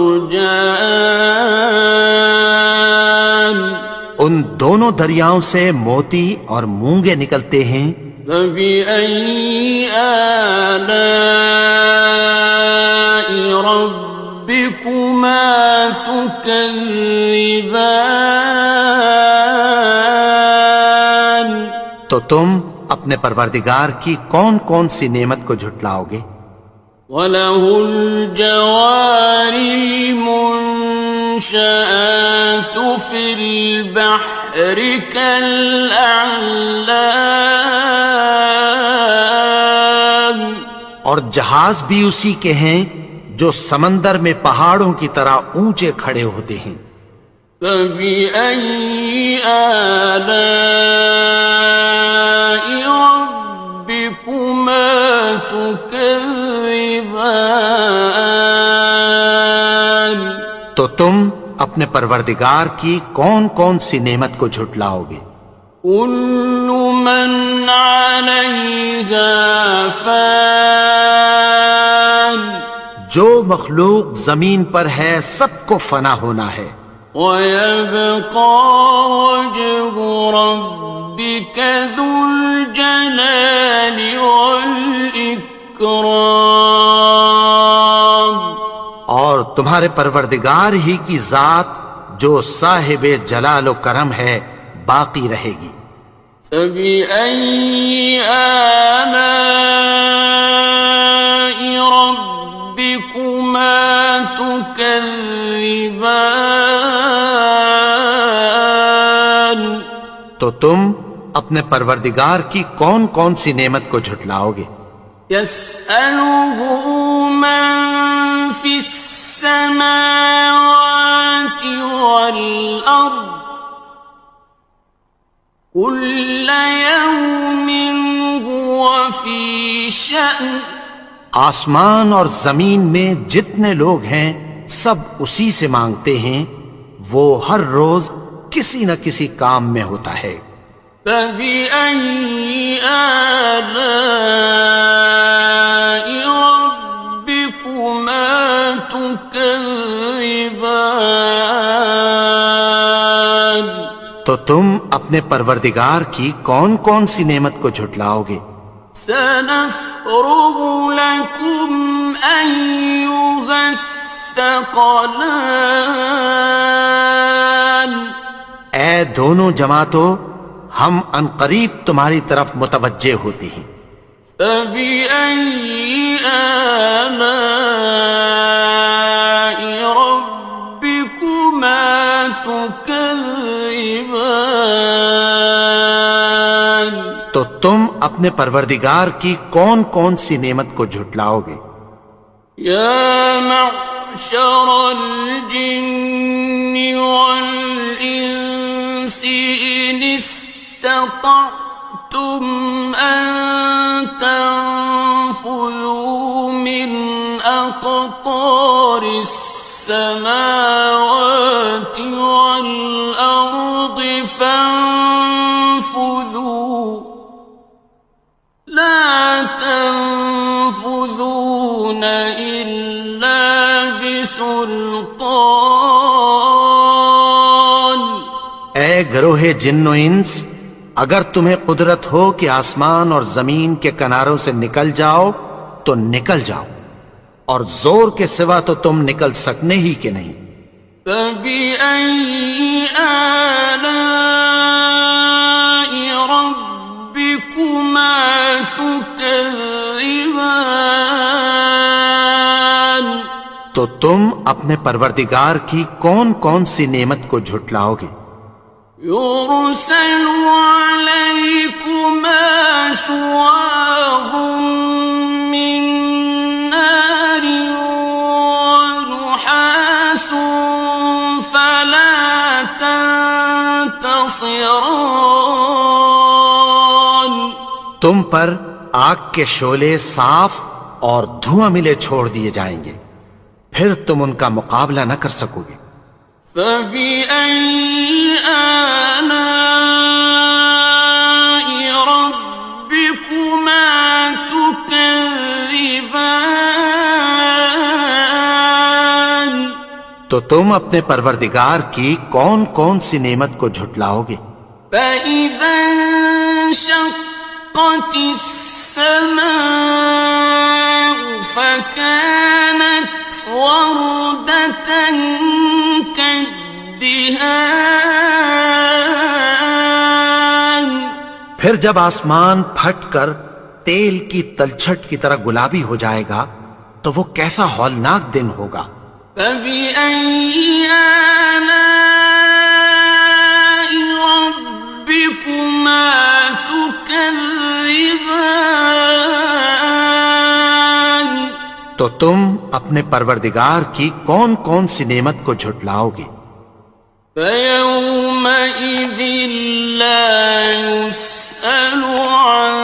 ان دونوں دریاؤں سے موتی اور مونگے نکلتے ہیں. فبأي آلاء ربكما تكذبان تو تم اپنے پروردگار کی کون کون سی نعمت کو جھٹلاؤ گے؟ وَلَهُ الْجَوَارِ الْمُنشَآتُ فِي الْبَحْرِ كَالْأَعْلَامِ اور جہاز بھی اسی کے ہیں جو سمندر میں پہاڑوں کی طرح اونچے کھڑے ہوتے ہیں. فَبِأَيِّ آلَاءِ رَبِّكُمَا تُكَذِّبَانِ تو تم اپنے پروردگار کی کون کون سی نعمت کو جھٹلاؤ گے؟ كُلُّ مَنْ عَلَيْهَا فَانٍ جو مخلوق زمین پر ہے سب کو فنا ہونا ہے. وَيَبْقَى وَجْهُ رَبِّكَ ذُو الْجَلَالِ وَالْإِكْرَامِ اور تمہارے پروردگار ہی کی ذات جو صاحب جلال و کرم ہے باقی رہے گی. فَبِأَيِّ آلَاءِ رَبِّكُمَا تُكَذِّبَانِ تو تم اپنے پروردگار کی کون کون سی نعمت کو جھٹلاؤ گے؟ يَسْأَلُهُ مَن فِي السَّمَاوَاتِ وَالْأَرْضِ كُلَّ يَوْمٍ هُوَ فِي شَأْنٍ آسمان اور زمین میں جتنے لوگ ہیں سب اسی سے مانگتے ہیں، وہ ہر روز کسی نہ کسی کام میں ہوتا ہے. فَبِأَيِّ آلَاءِ رَبِّكُمَا تُكَذِّبَانِ تو تم اپنے پروردگار کی کون کون سی نعمت کو جھٹلاؤ گے؟ سَنَفْرُغُ لَكُمْ أَيُّهَ الثَّقَلَانِ اے دونوں جماعتوں، ہم عنقریب تمہاری طرف متوجہ ہوتے ہیں. فبأي آلاء ربكما تكذبان تو تم اپنے پروردگار کی کون کون سی نعمت کو جھٹلاؤ گے؟ يا معشر الجن والإنس إن استطعتم أن تنفذوا من أقطار السماوات والأرض فانفذوا لا تنفذون إلا بسلطان اے گروہ جن و انس، اگر تمہیں قدرت ہو کہ آسمان اور زمین کے کناروں سے نکل جاؤ تو نکل جاؤ، اور زور کے سوا تو تم نکل سکنے ہی کہ نہیں۔ فبأي آلاء ربكما تكذبان تو تم اپنے پروردگار کی کون کون سی نعمت کو جھٹلاؤ گے؟ يرسل عليكما شواظ من نار ونحاس فلا تنتصران تم پر آگ کے شعلے صاف اور دھواں ملے چھوڑ دیے جائیں گے، پھر تم ان کا مقابلہ نہ کر سکو گے۔ فبأي آلاء ربكما تكذبان تو تم اپنے پروردگار کی کون کون سی نعمت کو جھٹلاؤ گے؟ فإذا انشقت السماء فكانت وردة كالدهان پھر جب آسمان پھٹ کر تیل کی تلچھٹ کی طرح گلابی ہو جائے گا تو وہ کیسا ہولناک دن ہوگا۔ فبأي آلاء ربكما تكذبان تو تم اپنے پروردگار کی کون کون سی نعمت کو جھٹلاؤ گے؟ فيومئذ لا يسأل عن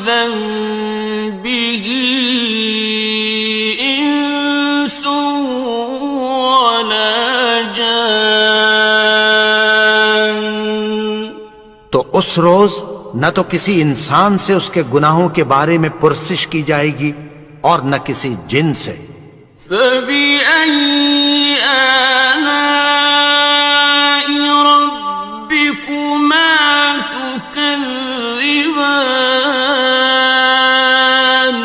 ذنبه إنس ولا جان تو اس روز نہ تو کسی انسان سے اس کے گناہوں کے بارے میں پرسش کی جائے گی اور نہ کسی جن سے۔ فبأي آلاء ربكما تكذبان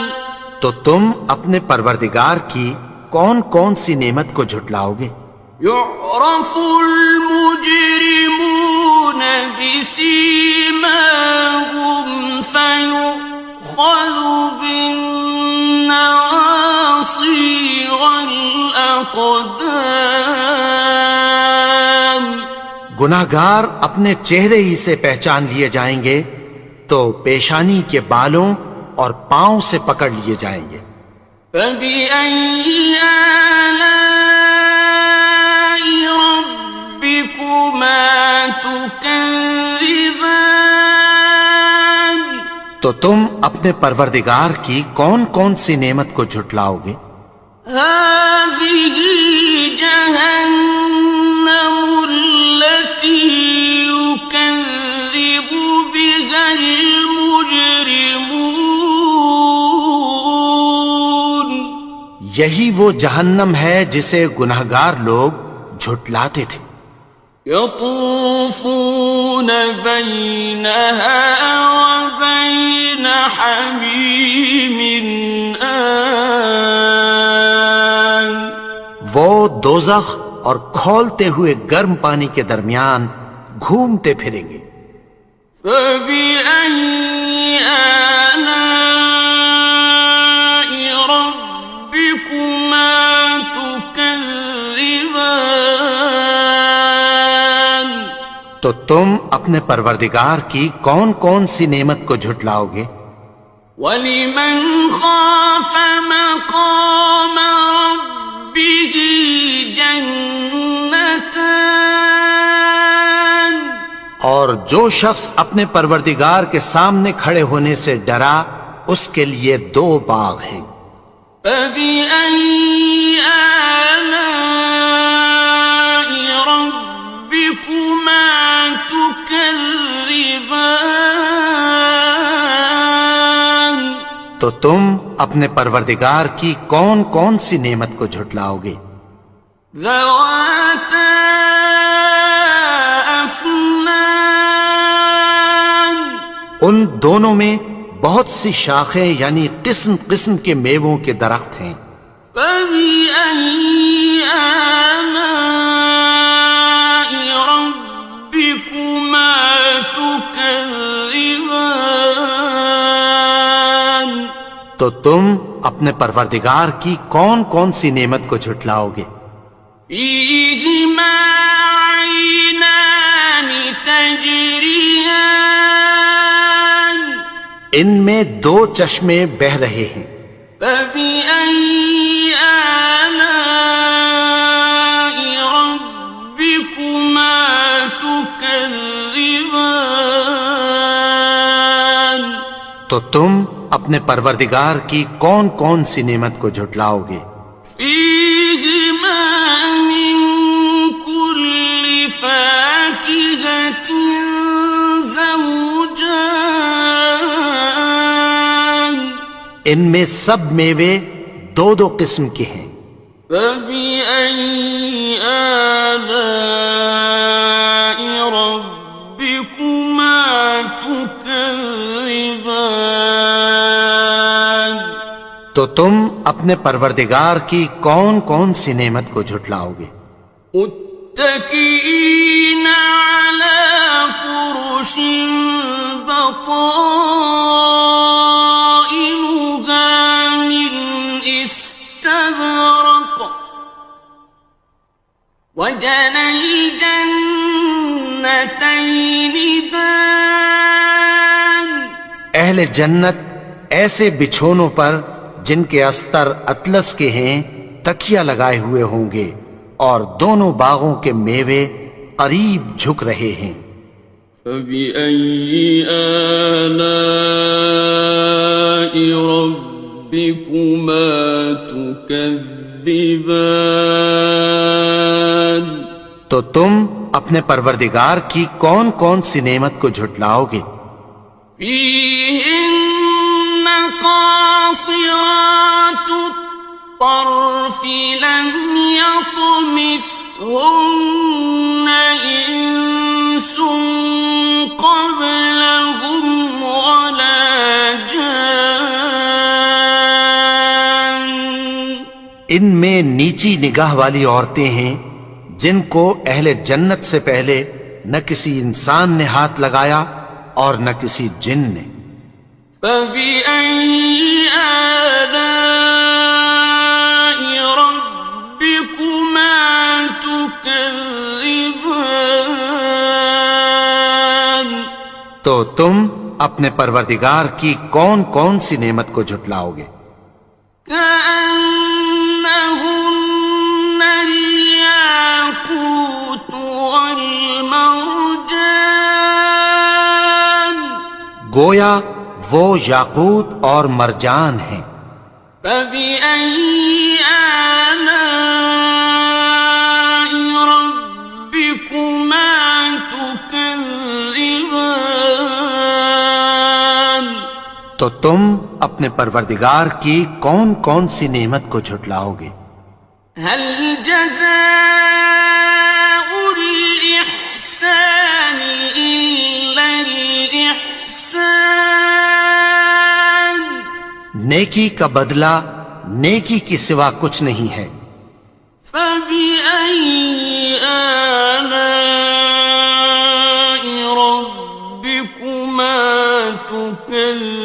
تو تم اپنے پروردگار کی کون کون سی نعمت کو جھٹلاؤ گے؟ يعرف المجرمون بسيماهم فيؤخذ بالنواصي والأقدام گناہگار اپنے چہرے ہی سے پہچان لیے جائیں گے تو پیشانی کے بالوں اور پاؤں سے پکڑ لیے جائیں گے۔ فبأي آلاء ربكما تكذبان تو تم اپنے پروردگار کی کون کون سی نعمت کو جھٹلاؤ گے؟ هذه جهنم التي يكذب بها المجرمون یہی وہ جہنم ہے جسے گناہگار لوگ جھٹلاتے تھے۔ يطوفون بينها وبين حميم آن وہ دوزخ اور کھولتے ہوئے گرم پانی کے درمیان گھومتے پھریں گے۔ فبأي آلاء تو تم اپنے پروردگار کی کون کون سی نعمت کو جھٹلاؤ گے؟ وَلِمَنْ خَافَ مَقَامَ رَبِّهِ جَنَّتَانِ اور جو شخص اپنے پروردگار کے سامنے کھڑے ہونے سے ڈرا اس کے لیے 2 باغ ہیں۔ فَبِأَيِّ آلَاءِ رَبِّكُمَا تُكَذِّبَانِ تو تم اپنے پروردگار کی کون کون سی نعمت کو جھٹلاؤ گے؟ ذَوَاتَا أَفْنَانٍ ان دونوں میں بہت سی شاخیں یعنی قسم قسم کے میووں کے درخت ہیں۔ فَبِأَيِّ آلَاءِ رَبِّكُمَا تُكَذِّبَانِ تو تم اپنے پروردگار کی کون کون سی نعمت کو جھٹلاؤ گے؟ فِيهِمَا عَيْنَانِ تَجْرِيَانِ ان میں 2 چشمے بہہ رہے ہیں۔ فَبِأَيِّ آلَاءِ رَبِّكُمَا تُكَذِّبَانِ تو تم اپنے پروردگار کی کون کون سی نعمت کو جھٹلاؤ گے؟ فِيهِمَا مِن كُلِّ فَاكِهَةٍ زَوْجَانِ ان میں سب میوے 2 قسم کے ہیں۔ فَبِأَيِّ آلَاءِ رَبِّكُمَا تُكَذِّبَانِ تو تم اپنے پروردگار کی کون کون سی نعمت کو جھٹلاؤ گے؟ متكئين على فرش بطائنها من استبرق وجنى الجنتين دان اہل جنت ایسے بچھونوں پر جن کے استر اطلس کے ہیں تکیہ لگائے ہوئے ہوں گے اور دونوں باغوں کے میوے قریب جھک رہے ہیں۔ فَبِأَيِّ آلَاءِ رَبِّكُمَا تُكَذِّبَانِ تو تم اپنے پروردگار کی کون کون سی نعمت کو جھٹلاؤ گے؟ فِيهِنَّ قَاصِرَاتُ الطَّرْفِ لَمْ يَطْمِثْهُنَّ إِنسٌ قَبْلَهُمْ وَلَا جَانٌّ ان میں نیچی نگاہ والی عورتیں ہیں جن کو اہل جنت سے پہلے نہ کسی انسان نے ہاتھ لگایا اور نہ کسی جن نے۔ فَبِأَيِّ آلَاءِ رَبِّكُمَا تُكَذِّبَانِ تو تم اپنے پروردگار کی کون کون سی نعمت کو جھٹلاؤ گے؟ كَأَنَّهُنَّ الْيَاقُوتُ وَالْمَرْجَانُ گویا وہ یاقوت اور مرجان ہیں۔ فَبِأَيِّ آلَاءِ رَبِّكُمَا تُكَذِّبَانِ تو تم اپنے پروردگار کی کون کون سی نعمت کو جھٹلاؤ گے؟ هَلْ جَزَاءُ الْإِحْسَانِ إِلَّا الْإِحْسَانُ نیکی کا بدلہ نیکی کی سوا کچھ نہیں ہے۔ فَبِأَيِّ آلَاءِ رَبِّكُمَا تُكَذِّبَانِ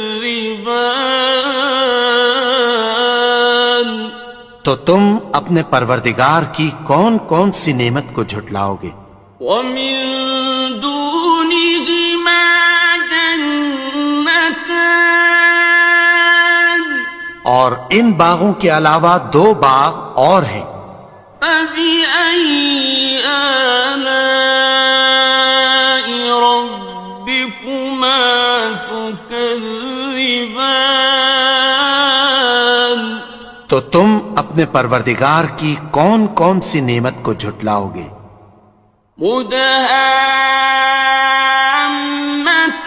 تو تم اپنے پروردگار کی کون کون سی نعمت کو جھٹلاؤ گے؟ وَمِن دونهما جنتان اور ان باغوں کے علاوہ 2 باغ اور ہیں. فبأي آلاء ربكما تكذبان تو تم اپنے پروردگار کی کون کون سی نعمت کو جھٹلاؤ گے؟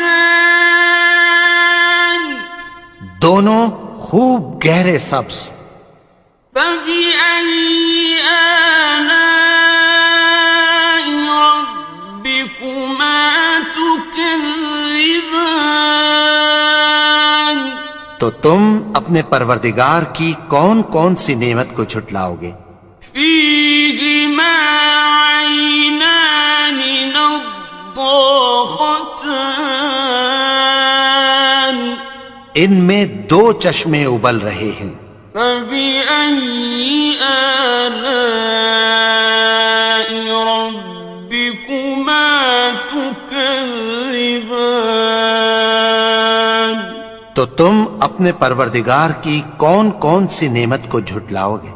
مدہامتان دونوں خوب گہرے سبز. فبأي آلاء ربكما تكذبان تو تم اپنے پروردگار کی کون کون سی نعمت کو جھٹلاؤ گے؟ فيهما عينان نضاختان ان میں 2 چشمے ابل رہے ہیں. فبأي آلاء ربكما تكذبان تو تم اپنے پروردگار کی کون کون سی نعمت کو جھٹلاؤ گے؟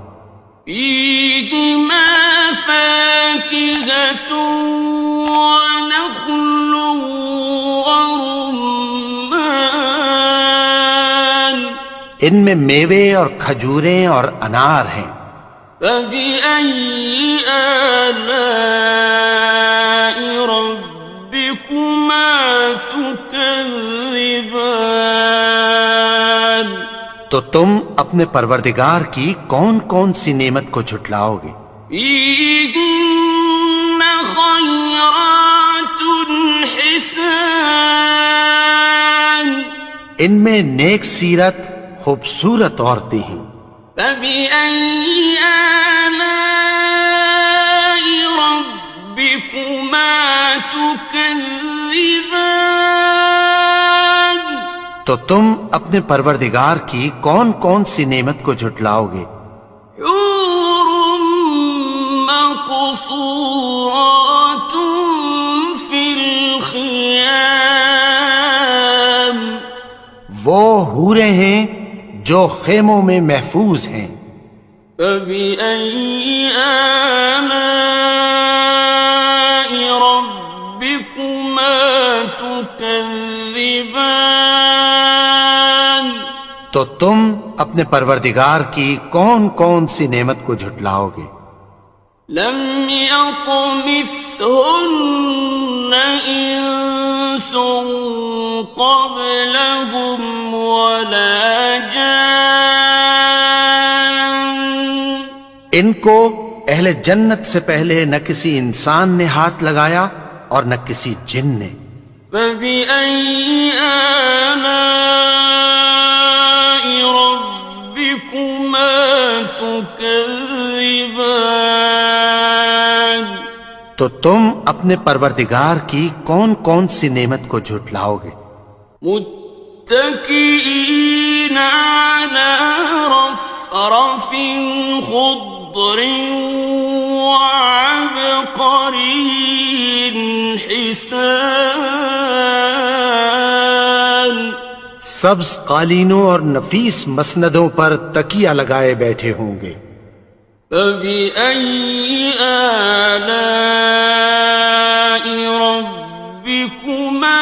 فيهما فاكهة ونخل ورمان ان میں میوے اور کھجوریں اور انار ہیں. فبأي آلاء ربكما تكذبان تو تم اپنے پروردگار کی کون کون سی نعمت کو جھٹلاؤ گے؟ فيهن خيرات حسان ان میں نیک سیرت خوبصورت عورتیں ہیں. فبأي آلاء ربكما تكذبان تو تم اپنے پروردگار کی کون کون سی نعمت کو جھٹلاؤ گے؟ حور مقصورات في الخيام وہ حوریں ہیں جو خیموں میں محفوظ ہیں. فبأي آلاء ربكما تكذبان تو تم اپنے پروردگار کی کون کون سی نعمت کو جھٹلاؤ گے؟ لم يطمثهن إنس قبلهم ولا جان ان کو اہل جنت سے پہلے نہ کسی انسان نے ہاتھ لگایا اور نہ کسی جن نے. فبأي آلاء ربكما تكذبان تو تم اپنے پروردگار کی کون کون سی نعمت کو جھٹلاؤ گے؟ متكئين على رفرف خضر وعبقري حسان سبز قالینوں اور نفیس مسندوں پر تکیہ لگائے بیٹھے ہوں گے. فبأي آلاء ربكما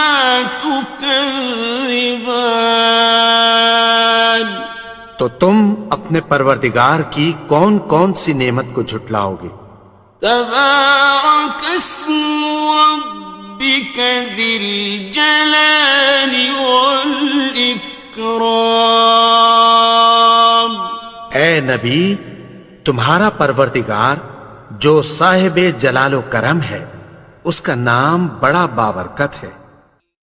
تكذبان تو تم اپنے پروردگار کی کون کون سی نعمت کو جھٹلاؤ گے؟ تبارك اسم ربك ذي الجلال والإكرام اے نبی، تمہارا پروردگار جو صاحب جلال و کرم ہے، اس کا نام بڑا بابرکت ہے.